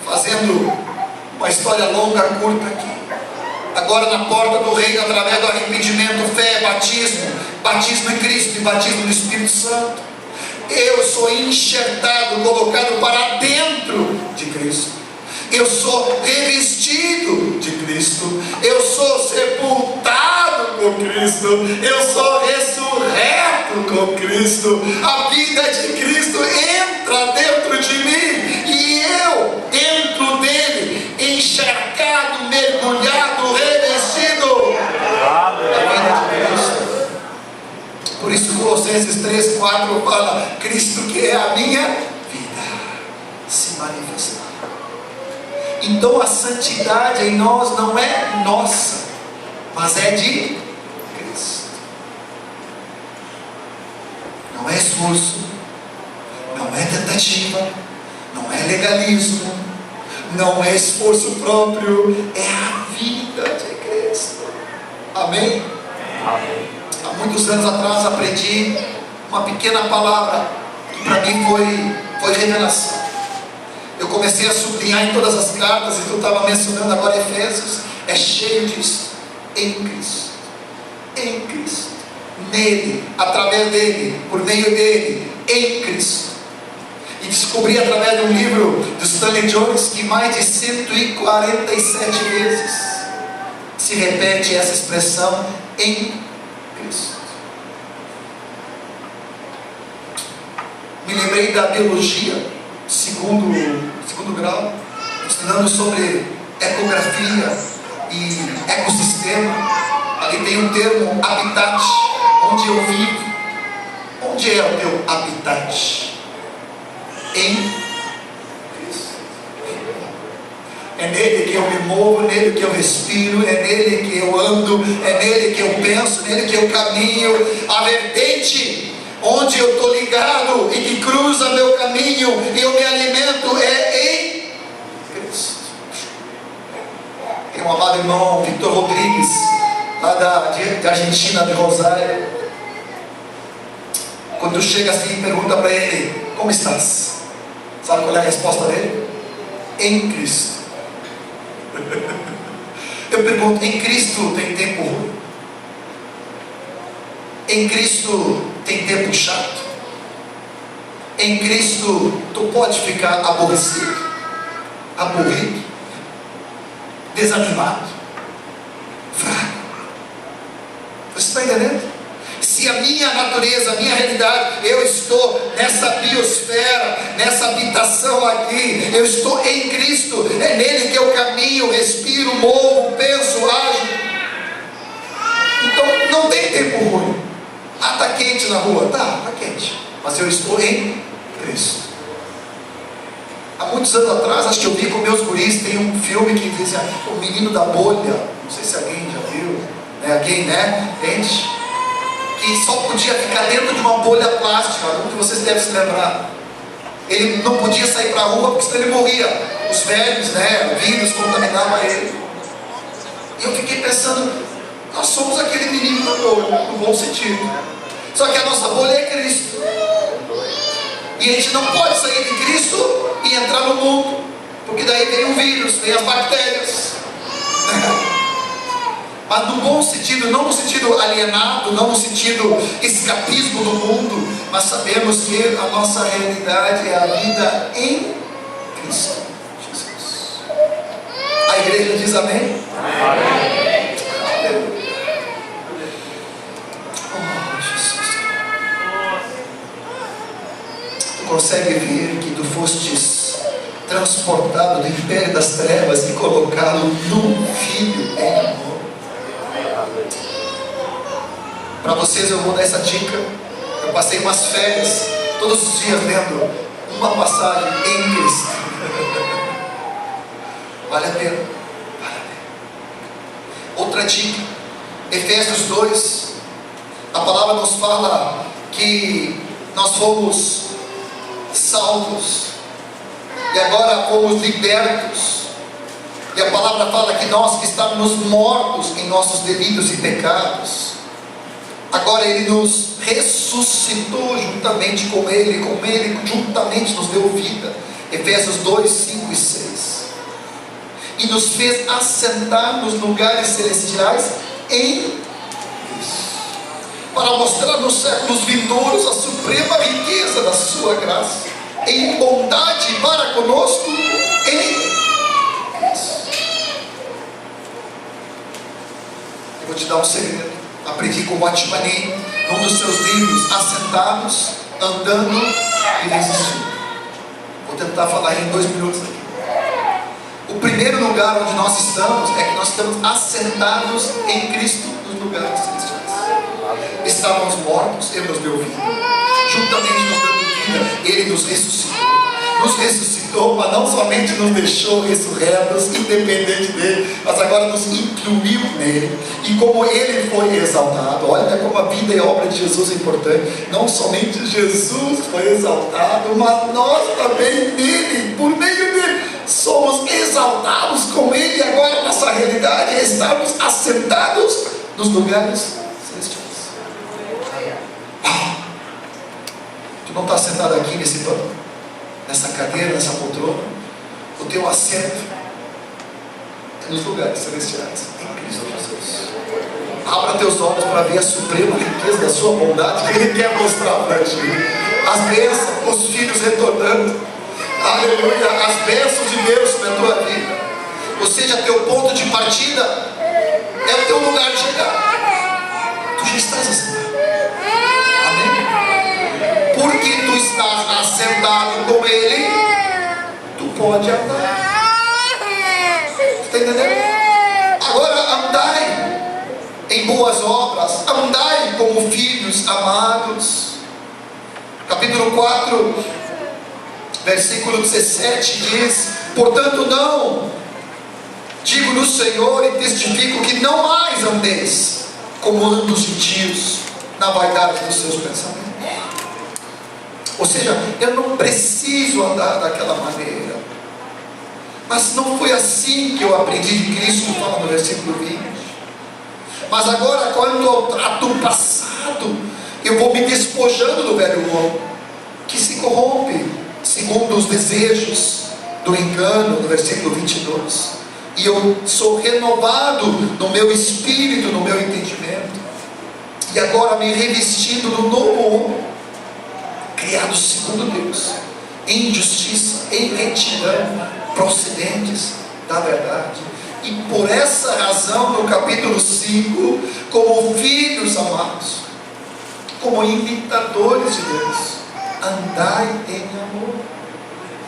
Fazendo uma história longa, curta aqui. Agora na porta do reino, através do arrependimento, fé, batismo em Cristo e batismo no Espírito Santo, eu sou enxertado, colocado para dentro de Cristo. Eu sou revestido de Cristo. Eu sou sepultado com Cristo. Eu sou ressurreto com Cristo. A vida de Cristo entra dentro de mim e eu dentro dele, encharcado, mergulhado, revestido da vida de Cristo. Por isso Colossenses 3:4 fala, Cristo que é a minha vida se manifestar. Então a santidade em nós não é nossa, mas é de Cristo. Não é esforço, não é tentativa, não é legalismo, não é esforço próprio, é a vida de Cristo. Amém? Amém. Há muitos anos atrás aprendi uma pequena palavra que para mim foi revelação. Eu comecei a sublinhar em todas as cartas, e tu estava mencionando agora Efésios, é cheio disso. Em Cristo, em Cristo, nele, através dele, por meio dele, em Cristo. E descobri através de um livro do Stanley Jones que mais de 147 vezes se repete essa expressão, em Cristo. Me lembrei da biologia, segundo grau, estudando sobre ecografia e ecossistema. Ali tem um termo, habitat, onde eu vivo. Onde é o teu habitat? Em Cristo. É nele que eu me movo, é nele que eu respiro, é nele que eu ando, é nele que eu penso, é nele que eu caminho. A vertente onde eu estou ligado e que cruza meu caminho e eu me alimento é em Cristo. Tem um amado irmão, Victor Rodrigues, lá da Argentina, de Rosário. Quando tu chega assim e pergunta para ele, como estás? Sabe qual é a resposta dele? Em Cristo. Eu pergunto, em Cristo tem tempo ruim? Em Cristo tem tempo chato? Em Cristo tu pode ficar aborrecido, aborrido, desanimado, fraco. Você está entendendo? Se a minha natureza, a minha realidade, eu estou nessa biosfera, nessa habitação aqui, eu estou em Cristo, é nele que eu caminho, respiro, movo, penso, ajo. Então não tem tempo ruim. Ah, está quente na rua? Está quente, mas eu estou em Cristo. Há muitos anos atrás, acho que eu vi com meus guris, tem um filme que dizia O Menino da Bolha, não sei se alguém já viu, né? Alguém, né? Entende? Que só podia ficar dentro de uma bolha plástica, algum de vocês devem se lembrar. Ele não podia sair para a rua, porque senão ele morria. Os velhos, né? O vírus contaminava ele. E eu fiquei pensando, nós somos aquele menino da bolha, no bom sentido. Só que a nossa bolha é Cristo. E a gente não pode sair de Cristo e entrar no mundo, porque daí vem o vírus, vem as bactérias. Mas no bom sentido, não no sentido alienado, não no sentido escapismo do mundo, mas sabemos que a nossa realidade é a vida em Cristo Jesus. A igreja diz amém? Amém. Oh, Jesus. Tu consegue ver que tu fostes transportado do império das trevas e colocado no Filho em amor? Para vocês eu vou dar essa dica. Eu passei umas férias todos os dias lendo uma passagem em Cristo. Vale a pena, vale a pena. Outra dica, Efésios 2. A palavra nos fala que nós fomos salvos e agora fomos libertos. E a palavra fala que nós que estávamos mortos em nossos delitos e pecados, agora Ele nos ressuscitou juntamente com Ele juntamente nos deu vida. Efésios 2, 5 e 6. E nos fez assentar nos lugares celestiais em Cristo, para mostrar nos séculos vindouros a suprema riqueza da sua graça, em bondade para conosco em Cristo. Eu vou te dar um segredo. Aprendi com o Watchman, num dos seus livros, Assentados, Andando e Resistindo. Vou tentar falar em 2 minutos aqui. O primeiro lugar onde nós estamos é que nós estamos assentados em Cristo nos lugares celestiais. Estávamos mortos, Ele nos deu vida. Juntamente nos dando vida, Ele nos ressuscitou. Nos ressuscitou, mas não somente nos deixou ressurretos, independente dele, mas agora nos incluiu nele. E como ele foi exaltado, olha como a vida e a obra de Jesus é importante. Não somente Jesus foi exaltado, mas nós também nele, por meio dele, somos exaltados com ele. E agora nossa realidade é estarmos assentados nos lugares celestiais. Tu não está sentado aqui nesse banco, nessa cadeira, nessa poltrona. O teu assento é nos lugares celestiais, em Cristo Jesus. Abra teus olhos para ver a suprema riqueza da sua bondade que Ele quer mostrar para ti. As bênçãos, os filhos retornando. Aleluia, as bênçãos de Deus sobre a tua vida. Ou seja, teu ponto de partida é o teu lugar de chegada. Tu já estás assentado. Amém? Porque tu estás assentado com Ele, tu pode andar. Está entendendo? Agora andai em boas obras, andai como filhos amados. Capítulo 4, versículo 17 diz: portanto não, digo no Senhor e testifico que não mais andeis como andam os gentios, na vaidade dos seus pensamentos. Ou seja, eu não preciso andar daquela maneira. Mas não foi assim que eu aprendi de Cristo, fala no versículo 20. Mas agora, quanto ao trato passado, eu vou me despojando do velho homem, que se corrompe segundo os desejos do engano, no versículo 22. E eu sou renovado no meu espírito, no meu entendimento. E agora me revestindo do novo homem, criado segundo Deus, em justiça, em retidão, procedentes da verdade. E por essa razão, no capítulo 5, como filhos amados, como imitadores de Deus, andai em amor,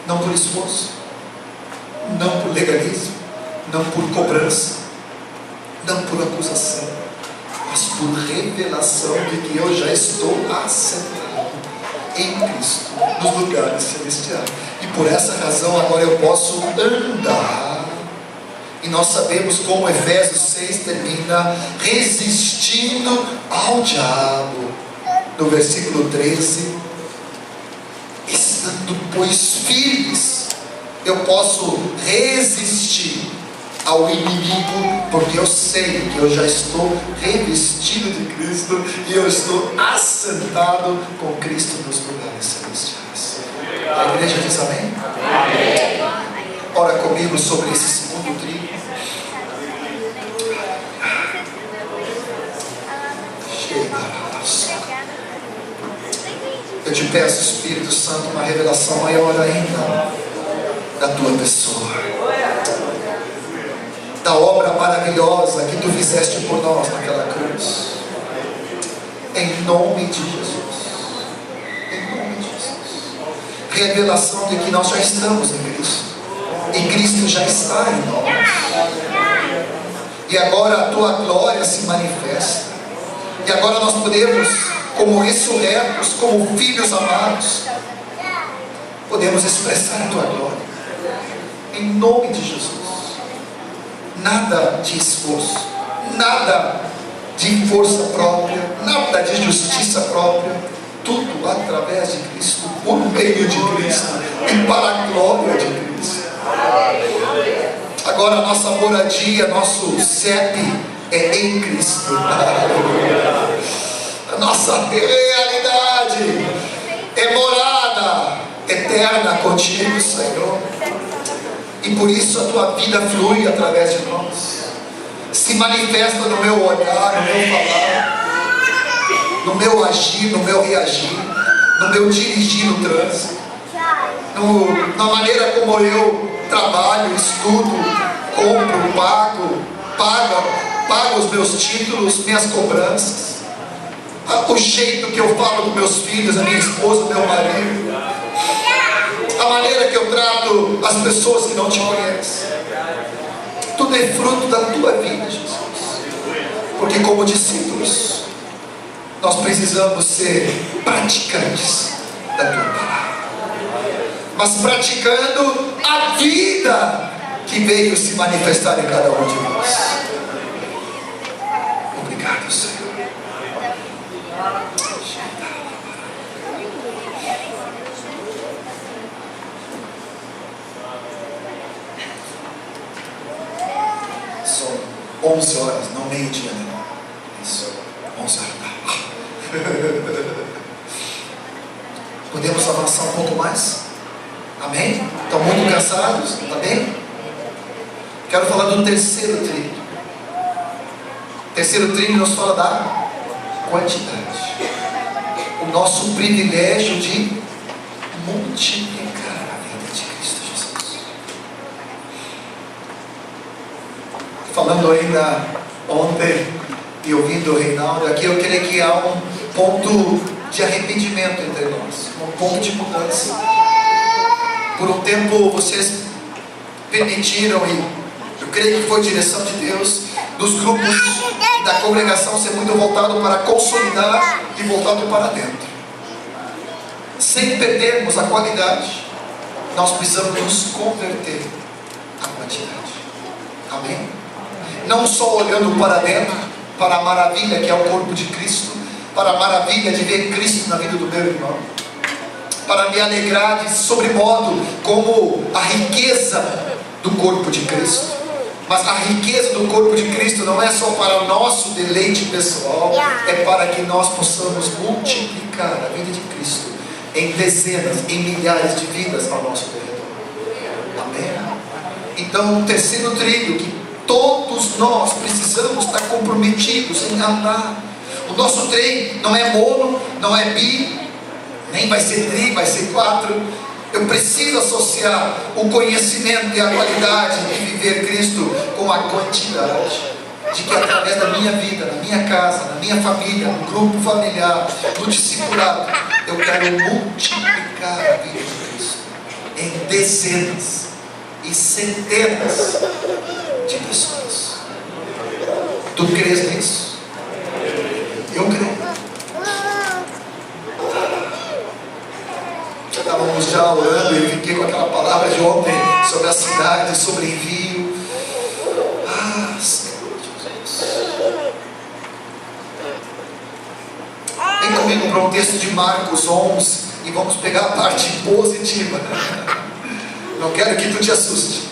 não por esforço, não por legalismo, não por cobrança, não por acusação, mas por revelação de que eu já estou assentado em Cristo, nos lugares celestiais. E por essa razão agora eu posso andar. E nós sabemos como Efésios 6 termina: resistindo ao diabo. No versículo 13: estando pois firmes. Eu posso resistir ao inimigo, porque eu sei que eu já estou revestido de Cristo e eu estou assentado com Cristo nos lugares celestiais. A igreja diz amém? Amém. Ora comigo sobre esse segundo trigo. Eu te peço, Espírito Santo, uma revelação maior ainda da tua pessoa, da obra maravilhosa que tu fizeste por nós naquela cruz. Em nome de Jesus. Em nome de Jesus. Revelação de que nós já estamos em Cristo, e Cristo já está em nós. E agora a tua glória se manifesta. E agora nós podemos, como ressurretos, como filhos amados, podemos expressar a tua glória. Em nome de Jesus. Nada de esforço, nada de força própria, nada de justiça própria. Tudo através de Cristo, por meio de Cristo e para a glória de Cristo. Agora a nossa moradia, nosso CEP é em Cristo. A nossa realidade é morada eterna contigo, Senhor. E por isso a tua vida flui através de nós. Se manifesta no meu olhar, no meu falar, no meu agir, no meu reagir, no meu dirigir no trânsito, na maneira como eu trabalho, estudo, compro, pago os meus títulos, minhas cobranças, o jeito que eu falo com meus filhos, a minha esposa, o meu marido, a maneira que eu trato as pessoas que não te conhecem. Tudo é fruto da tua vida, Jesus. Porque como discípulos, nós precisamos ser praticantes da tua palavra, mas praticando a vida que veio se manifestar em cada um de nós. Obrigado, Senhor. São 11 horas, não meio-dia, né? Isso, 11 horas. Podemos avançar um pouco mais? Amém? Estão muito cansados? Está bem? Quero falar do terceiro trilho. O terceiro trilho nos fala da quantidade. O nosso privilégio de multiplicar a vida de Cristo Jesus. Falando ainda ontem e ouvindo o Reinaldo, aqui eu creio que há um ponto de arrependimento entre nós, um ponto de mudança. Por um tempo vocês permitiram, e eu creio que foi direção de Deus, dos grupos da congregação ser muito voltado para consolidar e voltado para dentro. Sem perdermos a qualidade, nós precisamos nos converter à quantidade. Amém? Não só olhando para dentro, para a maravilha que é o corpo de Cristo, para a maravilha de ver Cristo na vida do meu irmão, para me alegrar de sobremodo como a riqueza do corpo de Cristo. Mas a riqueza do corpo de Cristo não é só para o nosso deleite pessoal, é para que nós possamos multiplicar a vida de Cristo em dezenas, em milhares de vidas ao nosso redor. Amém? Então, o terceiro trilho que todos nós precisamos estar comprometidos em andar. O nosso trem não é mono, não é bi, nem vai ser tri, vai ser quatro. Eu preciso associar o conhecimento e a qualidade de viver Cristo com a quantidade. De que através da minha vida, na minha casa, na minha família, no grupo familiar, no discipulado, eu quero multiplicar a vida de Cristo em dezenas e centenas de pessoas. Tu crês nisso? Eu creio. Estávamos já orando e eu fiquei com aquela palavra de ontem sobre a cidade, sobre envio. Senhor Jesus. Vem comigo para um texto de Marcos 11 e vamos pegar a parte positiva. Não quero que tu te assuste,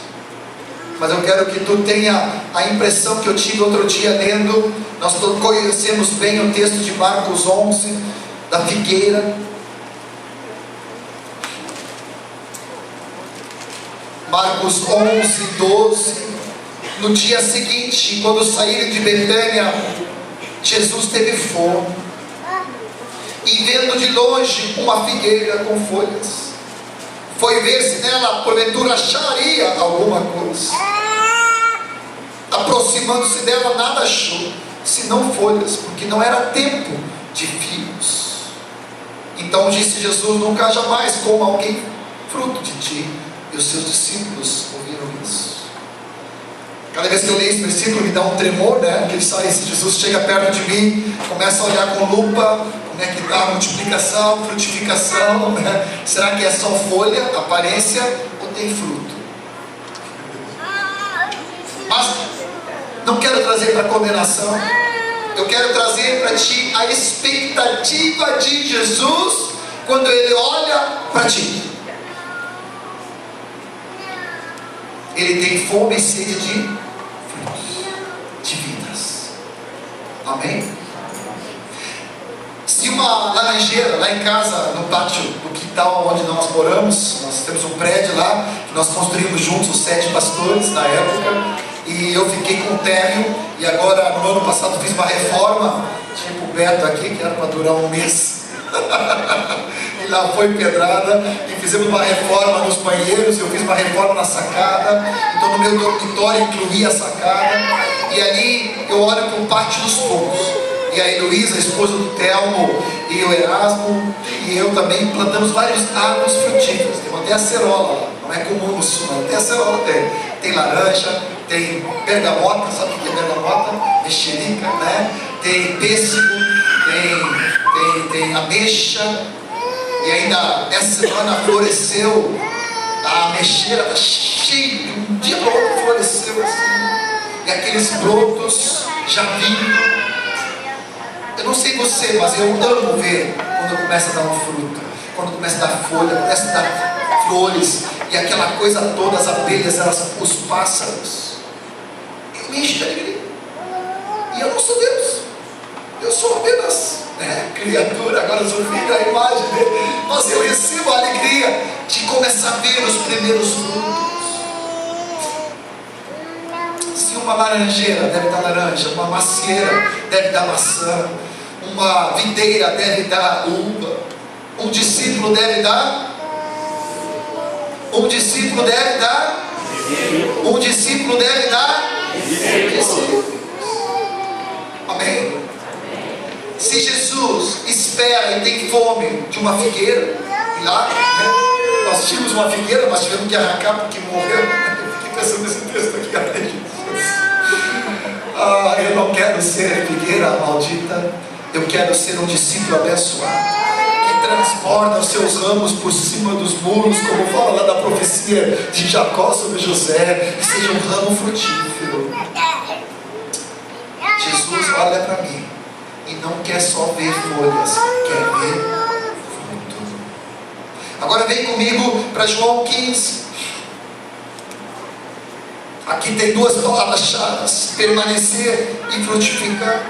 mas eu quero que tu tenha a impressão que eu tive outro dia lendo. Nós conhecemos bem o texto de Marcos 11, da figueira. Marcos 11, 12. No dia seguinte, quando saíram de Betânia, Jesus teve fome. E vendo de longe uma figueira com folhas, foi ver se nela porventura acharia alguma coisa. Aproximando-se dela, nada achou, senão folhas, porque não era tempo de figos. Então disse Jesus: nunca jamais coma alguém fruto de ti. E os seus discípulos ouviram isso. Cada vez que eu leio esse versículo me dá um tremor, né? Que ele sai, se Jesus chega perto de mim, começa a olhar com lupa, como é que está a multiplicação, frutificação, né? Será que é só folha, aparência, ou tem fruto? Mas não quero trazer para condenação, eu quero trazer para ti a expectativa de Jesus quando ele olha para ti. Ele tem fome e sede de frutos, de vidas. Amém? Se uma laranjeira lá em casa, no pátio do quintal onde nós moramos, nós temos um prédio lá, que nós construímos juntos, os 7 pastores na época, e eu fiquei com o térreo, e agora no ano passado fiz uma reforma, tipo o Beto aqui, que era para durar um mês. E lá foi pedrada, e fizemos uma reforma nos banheiros, eu fiz uma reforma na sacada, então no meu dormitório incluí a sacada, e ali eu olho para o pátio dos fogos, e a Heloísa, a esposa do Telmo, e o Erasmo, e eu também plantamos vários árvores frutíferas, tem até acerola lá, não é comum no sul, até acerola tem laranja, tem bergamota, sabe o que é bergamota? Mexerica, né? Tem pêssego, tem ameixa, e ainda essa semana floresceu, a ameixeira está cheia, um dia para o outro floresceu assim, e aqueles brotos já vindo. Eu não sei você, mas eu amo ver quando começa a dar um fruto, quando começa a dar folha, começa a dar flores, e aquela coisa toda, as abelhas, os pássaros, eu me encho de alegria. E eu não sou Deus, Eu sou apenas criatura, agora eu sou filho da imagem dele, mas eu recebo a alegria de começar a ver os primeiros frutos. Se uma laranjeira deve dar laranja, uma macieira deve dar maçã, uma videira deve dar uva, um discípulo deve dar discípulos. Amém? Se Jesus espera e tem fome de uma figueira, e lá, nós tínhamos uma figueira, mas tivemos que arrancar porque morreu. Eu fiquei pensando nesse texto aqui, eu não quero ser figueira maldita, eu quero ser um discípulo abençoado, que transporta os seus ramos por cima dos muros, como fala lá da profecia de Jacó sobre José, e seja um ramo frutífero. Jesus olha para mim e não quer só ver folhas, quer ver fruto. Agora vem comigo para João 15. Aqui tem duas palavras-chave: permanecer e frutificar.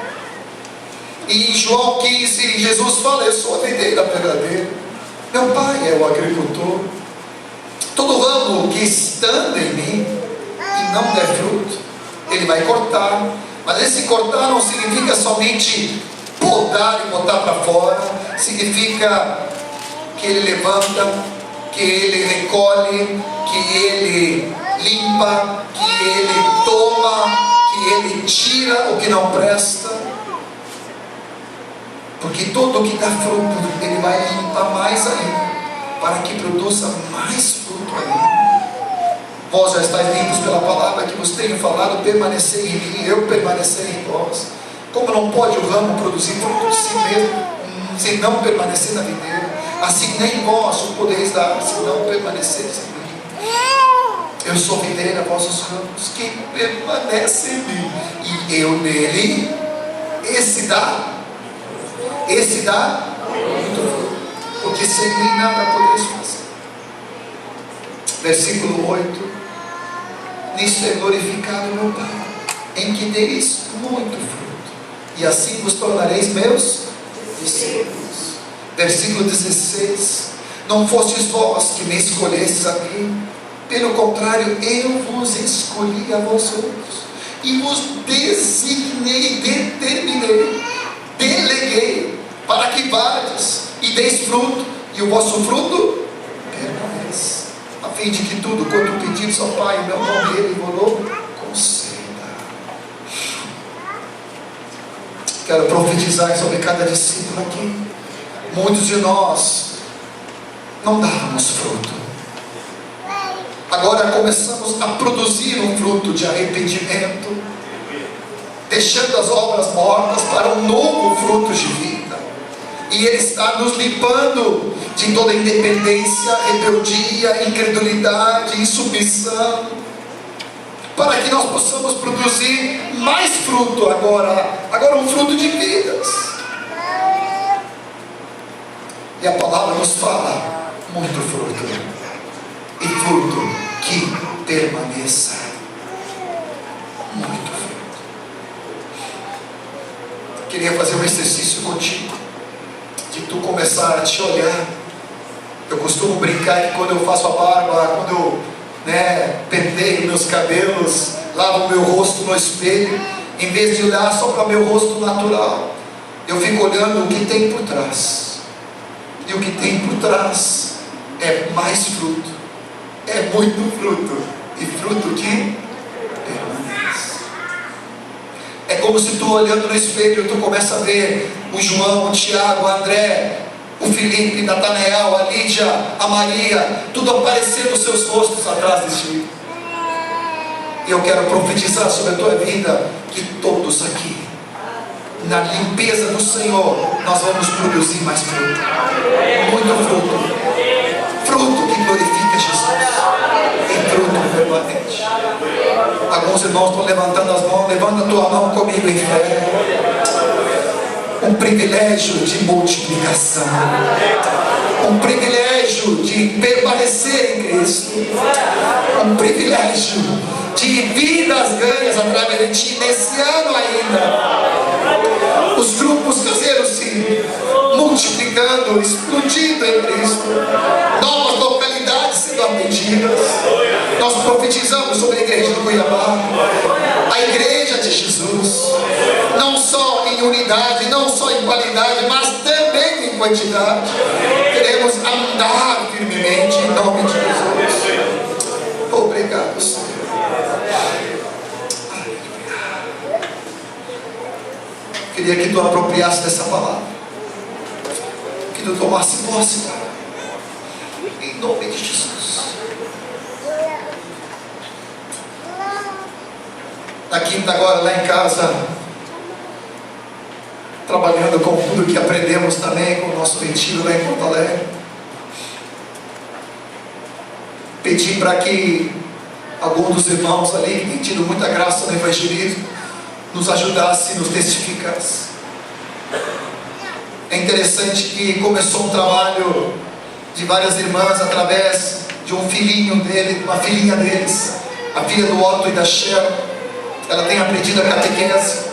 E em João 15, Jesus fala: eu sou a videira verdadeira, meu pai é o agricultor. Todo ramo que estando em mim e não der fruto, ele vai cortar. Mas esse cortar não significa somente podar e botar para fora, significa que ele levanta, que ele recolhe, que ele limpa, que ele toma, que ele tira o que não presta. Porque todo o que dá fruto, ele vai limpar mais ainda, para que produza mais fruto ainda. Vós já estáis limpos pela palavra que vos tenho falado, permanecei em mim, eu permanecer em vós. Como não pode o ramo produzir fruto de si mesmo, se não permanecer na videira, assim nem vós o podeis dar, se não permaneceres em mim. Eu sou videira, vós os ramos, quem permanece em mim e eu nele, esse dá muito fruto, porque sem mim nada podeis fazer. Versículo 8: nisto é glorificado meu Pai, em que deis muito fruto, e assim vos tornareis meus discípulos. Versículo 16: não fostes vós que me escolhestes a mim, pelo contrário, eu vos escolhi a vós outros, e vos designei, determinei, deleguei, para que vades e deis fruto, e o vosso fruto permaneça, a fim de que tudo quanto pedires ao Pai em meu nome, Ele vos conceda. Quero profetizar sobre cada discípulo aqui. Muitos de nós não dávamos fruto, agora começamos a produzir um fruto de arrependimento, deixando as obras mortas para um novo fruto de vida. E Ele está nos limpando de toda independência, rebeldia, incredulidade, insubmissão, para que nós possamos produzir mais fruto agora um fruto de vidas. E a palavra nos fala muito fruto, e fruto que permaneça. Muito fruto. Queria fazer um exercício contigo, de tu começar a te olhar. Eu costumo brincar que quando eu faço a barba, quando eu penteio meus cabelos, lavo o meu rosto no espelho, em vez de olhar só para o meu rosto natural, eu fico olhando o que tem por trás. E o que tem por trás é mais fruto, é muito fruto, e fruto que permanece. É como se tu olhando no espelho, tu começa a ver o João, o Tiago, o André, o Felipe, Natanael, a Lídia, a Maria, tudo aparecendo nos seus rostos atrás de ti. E eu quero profetizar sobre a tua vida, que todos aqui, na limpeza do Senhor, nós vamos produzir mais fruto, muito fruto, fruto que glorifica Jesus, e fruto permanente. Alguns irmãos estão levantando as mãos. Levanta a tua mão comigo em fé. Um privilégio de multiplicação, um privilégio de permanecer em Cristo, um privilégio de vidas ganhas através de ti nesse ano ainda. os grupos caseiros se multiplicando, explodindo em Cristo, novas localidades sendo atendidas. Nós profetizamos sobre a igreja do Cuiabá, a igreja de Jesus, não só em unidade, não só em qualidade, mas também em quantidade. Queremos andar firmemente em nome de Jesus. Obrigado, Senhor. Queria que tu apropriasse dessa palavra, que tu tomasse posse, Pai, em nome de Jesus. Na quinta agora, lá em casa, trabalhando com tudo que aprendemos também, com o nosso retiro lá em Porto Alegre, pedi para que algum dos irmãos ali, que tem tido muita graça no evangelismo, nos ajudasse, nos testificasse. É interessante que começou um trabalho de várias irmãs através de um filhinho dele, uma filhinha deles, a filha do Otto e da Cheryl. Ela tem aprendido a catequese,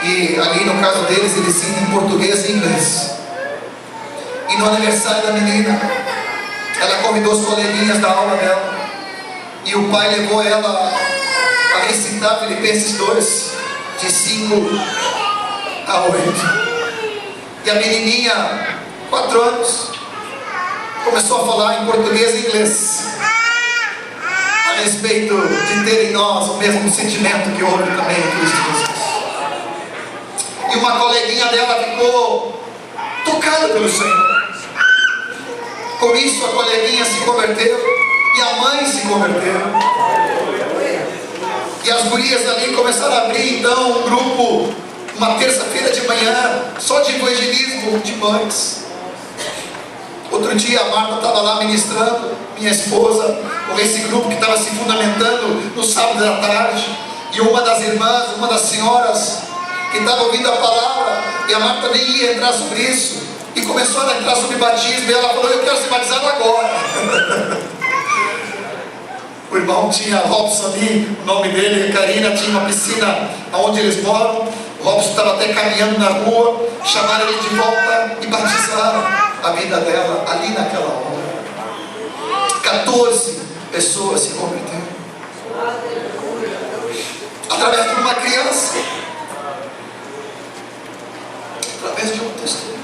e ali no caso deles, eles ensinam em português e inglês. E no aniversário da menina, ela convidou os coleguinhas da aula dela, e o pai levou ela a recitar Filipenses 2, de 5 a 8. E a menininha, 4 anos, começou a falar em português e inglês a respeito de ter em nós o mesmo sentimento que houve também em Cristo Jesus. E uma coleguinha dela ficou tocada pelo Senhor. Com isso, a coleguinha se converteu e a mãe se converteu. E as gurias ali começaram a abrir então um grupo, uma terça-feira de manhã, só de evangelismo de mães. Outro dia a Marta estava lá ministrando, minha esposa, com esse grupo que estava se fundamentando no sábado da tarde. E uma das irmãs, uma das senhoras que estava ouvindo a palavra, e a Marta nem ia entrar sobre isso, e começou a entrar sobre batismo, e ela falou: eu quero ser batizado agora. O irmão tinha Robson ali, o nome dele, Karina, tinha uma piscina onde eles moram. O Robson estava até caminhando na rua, chamaram ele de volta e batizaram a vida dela ali naquela hora. 14 pessoas se converteram através de uma criança, através de um testemunho.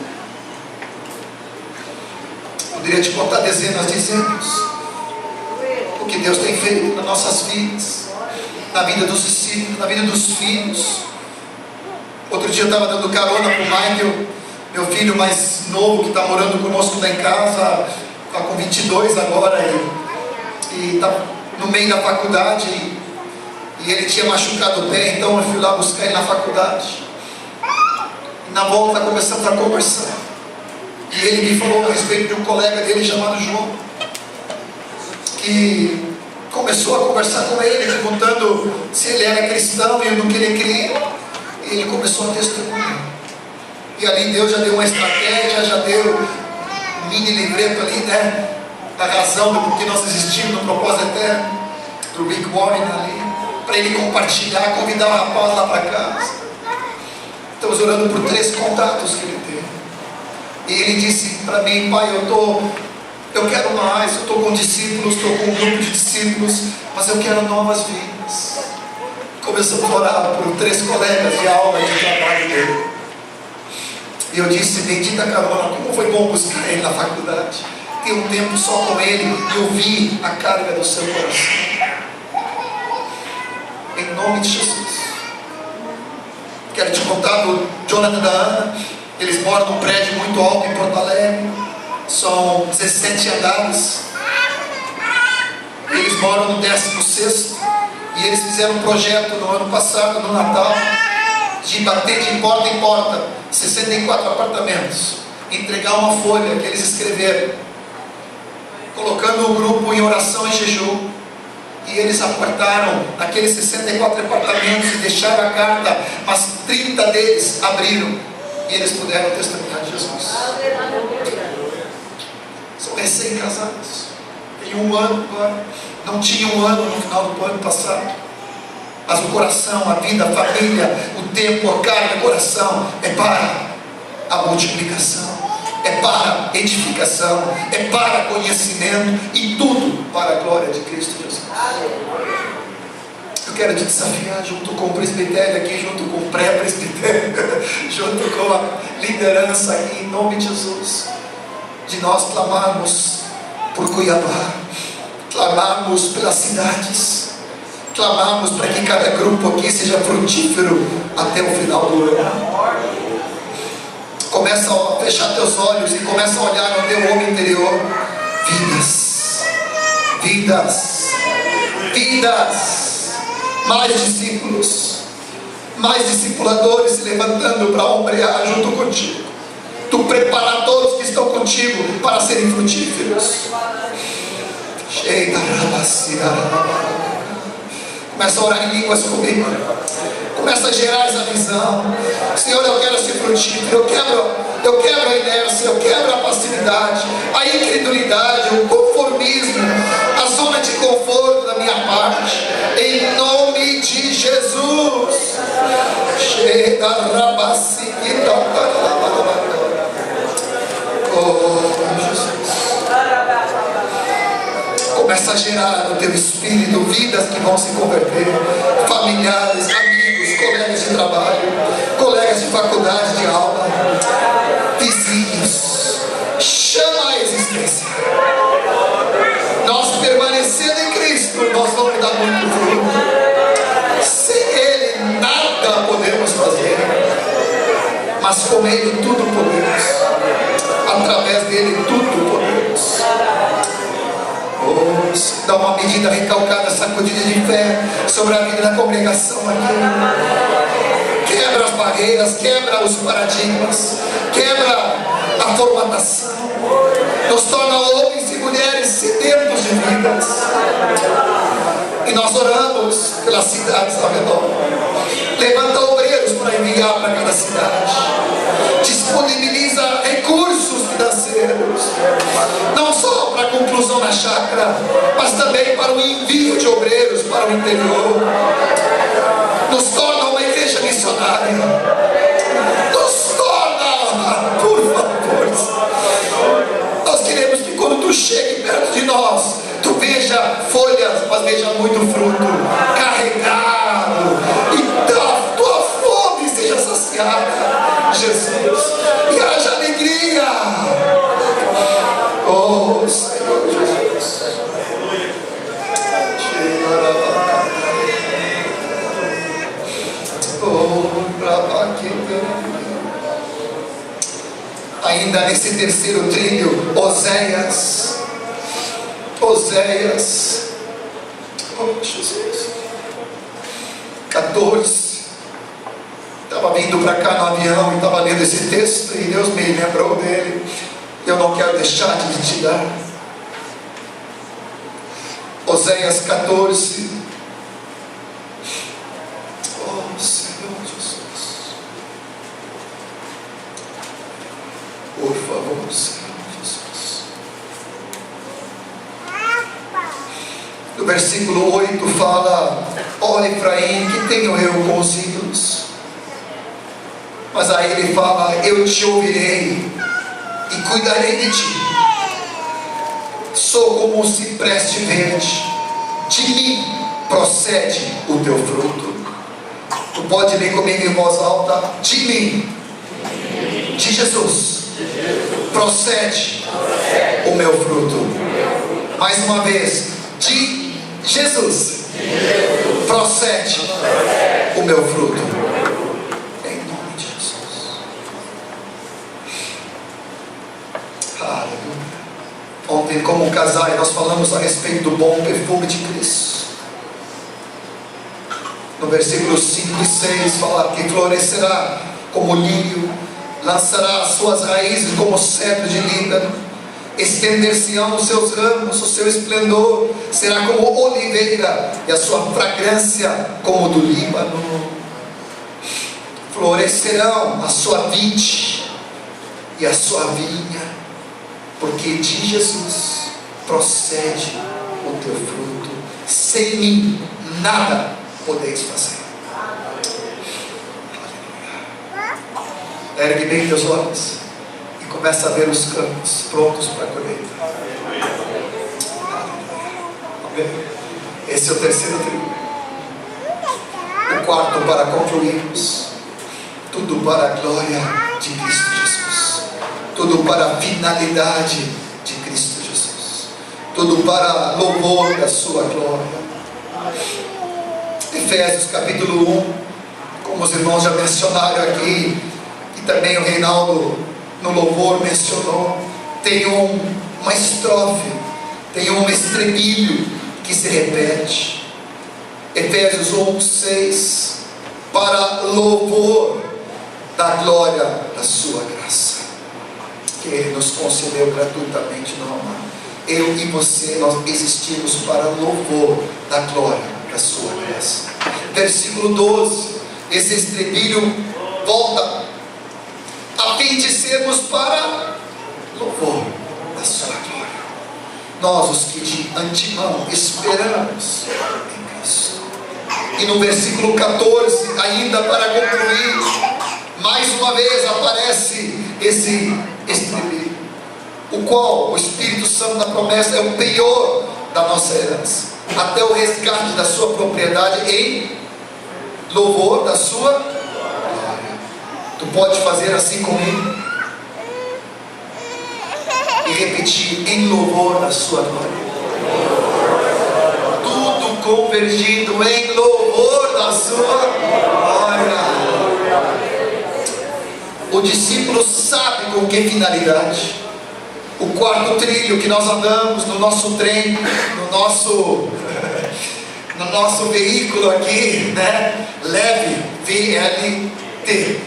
Poderia te contar dezenas de exemplos o que Deus tem feito nas nossas vidas, na vida dos discípulos, na vida dos filhos. Outro dia eu estava dando carona para o Michael, meu filho mais novo, que está morando conosco lá em casa, está com 22 agora, e está no meio da faculdade, e ele tinha machucado o pé, então eu fui lá buscar ele na faculdade. E na volta começamos a conversar, e ele me falou a respeito de um colega dele chamado João, que começou a conversar com ele, perguntando se ele era cristão e no que ele cria. E ele começou a testemunhar. E ali Deus já deu uma estratégia, já deu um mini livreto ali, né? Da razão do porquê nós existimos no propósito eterno, do Rick Warren ali, para ele compartilhar, convidar o rapaz lá para casa. Estamos orando por 3 contatos que ele tem. E ele disse para mim: pai, eu quero mais, eu estou com discípulos, estou com um grupo de discípulos, mas eu quero novas vidas. Começamos a orar por 3 colegas de aula de trabalho dele. E eu disse: bendita carona, como foi bom buscar ele na faculdade, ter um tempo só com ele e ouvir a carga do seu coração. Em nome de Jesus. Quero te contar do Jonathan e da Ana. Eles moram num prédio muito alto em Porto Alegre, são 17 andares. Eles moram no 16º, e eles fizeram um projeto no ano passado, no Natal, de bater de porta em porta 64 apartamentos, entregar uma folha que eles escreveram, colocando o grupo em oração e jejum. E eles apertaram aqueles 64 apartamentos e deixaram a carta, mas 30 deles abriram e eles puderam testemunhar de Jesus. São recém-casados, tem 1 ano agora, não tinha 1 ano no final do ano passado. Mas o coração, a vida, a família, o tempo, a carne, o coração é para a multiplicação, é para edificação, é para conhecimento e tudo para a glória de Cristo Jesus. Eu quero te desafiar, junto com o presbitério aqui, junto com o pré-presbitério, junto com a liderança aqui, em nome de Jesus, de nós clamarmos por Cuiabá, clamarmos pelas cidades, clamarmos para que cada grupo aqui seja frutífero até o final do ano. Começa a fechar teus olhos e começa a olhar no teu homem interior. Vidas, vidas, vidas. Mais discípulos, mais discipuladores se levantando para ombrear junto contigo. Tu preparar todos que estão contigo para serem frutíferos. Começa a orar em línguas comigo. Começa a gerar essa visão. Senhor, eu quero ser frutífero. Eu quebro a inércia, eu quebro a passividade, a incredulidade, o conformismo, a zona de conforto da minha parte. Em nome de Jesus. Oh, Jesus. Começa a gerar no teu espírito vidas que vão se converter, familiares, amigos, colegas de trabalho, colegas de faculdade, de aula, vizinhos. Chama a existência. Nós permanecendo em Cristo, nós vamos dar muito fruto. Sem Ele nada podemos fazer, mas com Ele tudo podemos. Através dele tudo podemos. Dá uma medida recalcada, sacudida de fé sobre a vida da congregação aqui. Quebra as barreiras, quebra os paradigmas, quebra a formatação, nos torna homens e mulheres sedentos de vidas. E nós oramos pelas cidades ao redor. Levanta obreiros para enviar para cada cidade. Disponibiliza recursos financeiros, não só para a conclusão na chácara, mas também para o envio de obreiros para o interior. Nos torna uma igreja missionária. Nos torna, por favor. Nós queremos que quando tu chegue perto de nós, tu veja folhas, mas veja muito fruto, carregado, e a tua fome seja saciada, Jesus, e haja alegria. Oh Senhor Jesus. Ainda nesse terceiro trilho, Oséias, oh Jesus, 14. Estava vindo para cá no avião e estava lendo esse texto e Deus me lembrou dele. Eu não quero deixar de te dar. Oséias 14. Oh Senhor Jesus, por favor, Senhor Jesus. No versículo 8 fala: ó Efraim, que tenho eu com os ídolos? Mas aí ele fala: eu te ouvirei e cuidarei de ti. Sou como um cipreste verde, de mim procede o teu fruto. Tu pode ler comigo em voz alta: de mim, de Jesus, procede o meu fruto. Mais uma vez: de Jesus procede o meu fruto. Em nome de Jesus. Aleluia. Ontem, como casais, nós falamos a respeito do bom perfume de Cristo. No versículos 5 e 6 fala que florescerá como lírio, lançará as suas raízes como cedro de Líbano, estender-se-ão os seus ramos, o seu esplendor será como oliveira, e a sua fragrância como do Líbano. Florescerão a sua vide e a sua vinha, porque de Jesus procede o teu fruto. Sem mim nada podeis fazer. Ergue bem teus olhos e começa a ver os campos prontos para a colheita. Amém. Esse é o terceiro trio. O quarto, para concluirmos, tudo para a glória de Cristo Jesus, tudo para a finalidade de Cristo Jesus, tudo para louvor da sua glória. Efésios capítulo 1, como os irmãos já mencionaram aqui, e também o Reinaldo no louvor mencionou, tem uma estrofe, tem um estribilho que se repete. Efésios 1, 6, para louvor da glória da sua graça, que Ele nos concedeu gratuitamente no amado. Eu e você, nós existimos para louvor da glória da sua graça. Versículo 12, esse estribilho volta, a fim de sermos para louvor da sua glória. Nós, os que de antemão esperamos em Cristo. E no versículo 14, ainda para concluir, mais uma vez aparece esse estribilho, o qual o Espírito Santo da promessa é o penhor da nossa herança, até o resgate da sua propriedade em louvor da sua glória. Tu pode fazer assim comigo e repetir: em louvor da sua glória. Tudo convergido em louvor da sua glória. O discípulo sabe com que finalidade. O quarto trilho que nós andamos no nosso trem, no nosso veículo aqui, né? Leve, VLT.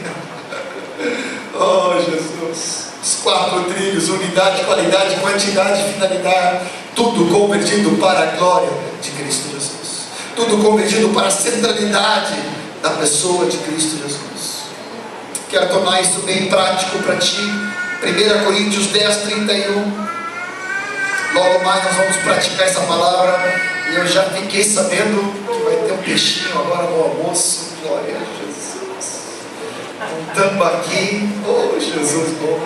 Oh Jesus! Os quatro trilhos: unidade, qualidade, quantidade, finalidade. Tudo convergido para a glória de Cristo Jesus. Tudo convergido para a centralidade da pessoa de Cristo Jesus. Quero tornar isso bem prático para ti. 1 Coríntios 10, 31. Logo mais nós vamos praticar essa palavra. E eu já fiquei sabendo que vai ter um peixinho agora no almoço. Glória a Jesus. Um tambaqui. Oh Jesus bom.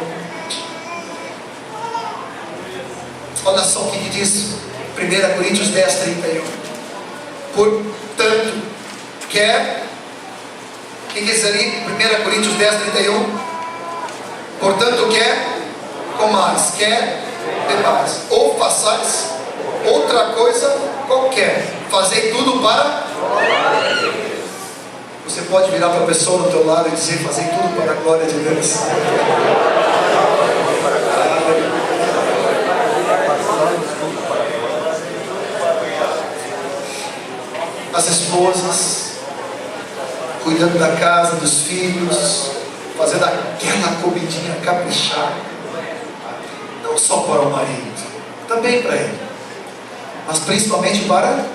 Olha só o que diz 1 Coríntios 10, 31. Portanto, o que diz ali? 1 Coríntios 10, 31. Portanto, comais, bebais, ou façais outra coisa qualquer, fazei tudo para. Você pode virar para a pessoa do teu lado e dizer: fazei tudo para a glória de Deus. As esposas cuidando da casa, dos filhos, fazendo aquela comidinha caprichada, não só para o marido, também para ele, mas principalmente para a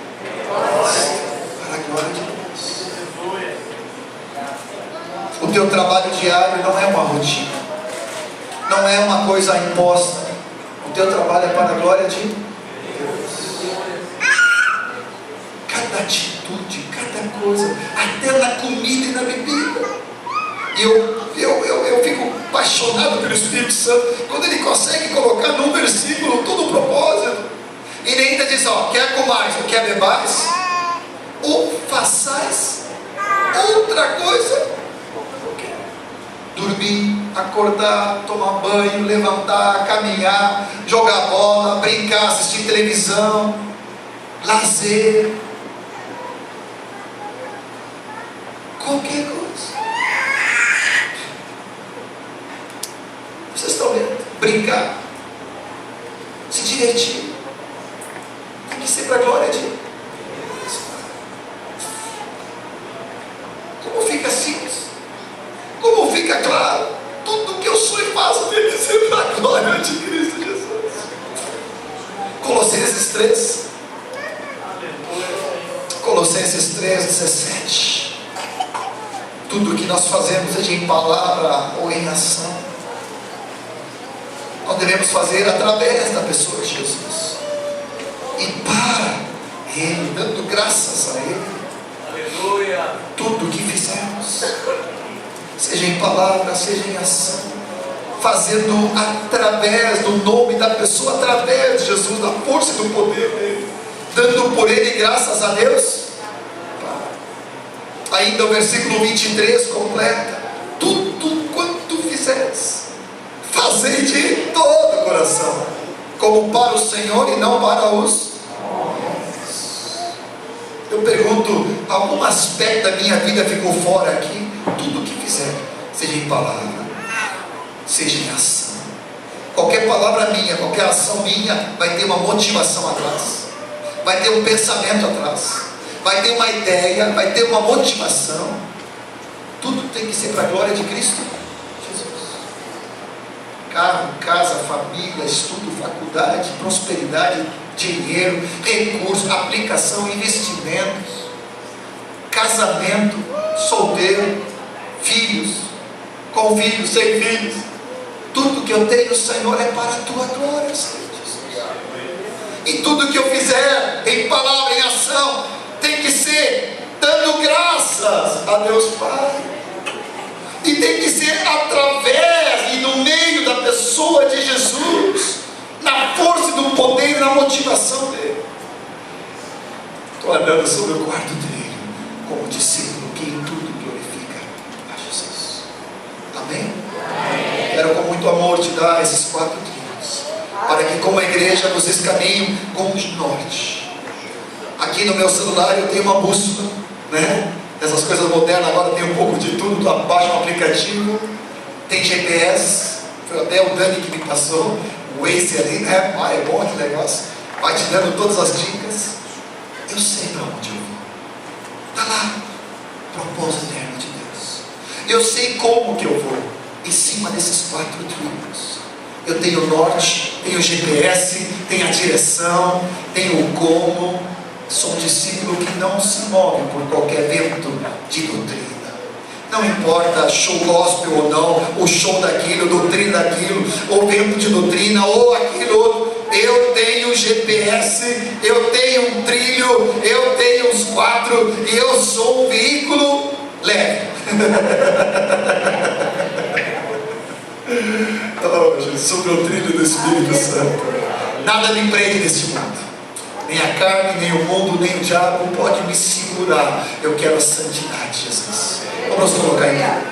glória de Deus. O teu trabalho diário não é uma rotina, não é uma coisa imposta. O teu trabalho é para a glória de Deus. Cada atitude, cada coisa, até na comida e na bebida. E eu fico apaixonado pelo Espírito Santo quando ele consegue colocar num versículo todo o propósito. Ele ainda diz: quer comais ou quer bebais, ou façais outra coisa. Dormir, acordar, tomar banho, levantar, caminhar, jogar bola, brincar, assistir televisão, lazer, qualquer coisa. Vocês estão vendo? Brincar, se divertir, tem que ser para a glória de Deus. Como fica simples? Como fica claro? Tudo que eu sou e faço tem que ser para a glória de Cristo Jesus. Colossenses 3. Colossenses 3, 17. Tudo que nós fazemos, seja em palavra ou em ação, nós devemos fazer através da pessoa de Jesus. E para Ele, dando graças a Ele. tudo que fizermos, seja em palavra, seja em ação, fazendo através do nome da pessoa, através de Jesus, da força e do poder dele, dando por ele graças a Deus. Ainda o versículo 23 completa: tudo quanto fizeres, fazei de todo o coração, como para o Senhor e não para os homens. Eu pergunto, algum aspecto da minha vida ficou fora aqui? Tudo que fizer, seja em palavra, seja em ação, qualquer palavra minha, qualquer ação minha, vai ter uma motivação atrás, vai ter um pensamento atrás, vai ter uma ideia, vai ter uma motivação. Tudo tem que ser para a glória de Cristo Jesus. Carro, casa, família, estudo, faculdade, prosperidade, dinheiro, recursos, aplicação, investimentos, casamento, solteiro, filhos, com filhos, sem filhos. Tudo que eu tenho, Senhor, é para a tua glória, Senhor Jesus. E tudo que eu fizer, em palavra, em ação, tem que ser dando graças a Deus Pai, e tem que ser através e no meio da pessoa de Jesus, na força do poder e na motivação dele. Estou andando sobre o quarto dele, como discípulo que em tudo glorifica a Jesus. Amém? Quero com muito amor te dar esses 4 trilhos, para que como igreja vocês caminhem com o norte. Aqui no meu celular eu tenho uma bússola, né? Essas coisas modernas agora tem um pouco de tudo. Tu abaixa um aplicativo, tem GPS, foi até o Dani que me passou, o Waze ali, né? Ah, é bom, que negócio, vai te dando todas as dicas. Eu sei para onde eu vou, está lá, propósito eterno de Deus. Eu sei como que eu vou, em cima desses 4 trilhos. Eu tenho o norte, tenho o GPS, tenho a direção, tenho o como. Sou um discípulo que não se move por qualquer vento de doutrina. Não importa show gospel ou não, o show daquilo, doutrina daquilo, ou vento de doutrina, ou aquilo outro. Eu tenho GPS, eu tenho um trilho, eu tenho os 4, e eu sou um veículo leve. Oh, Jesus, sobre o trilho do Espírito Santo. Nada me prende neste mundo. Nem a carne, nem o mundo, nem o diabo pode me segurar. Eu quero a santidade, Jesus. Vamos colocar em pé.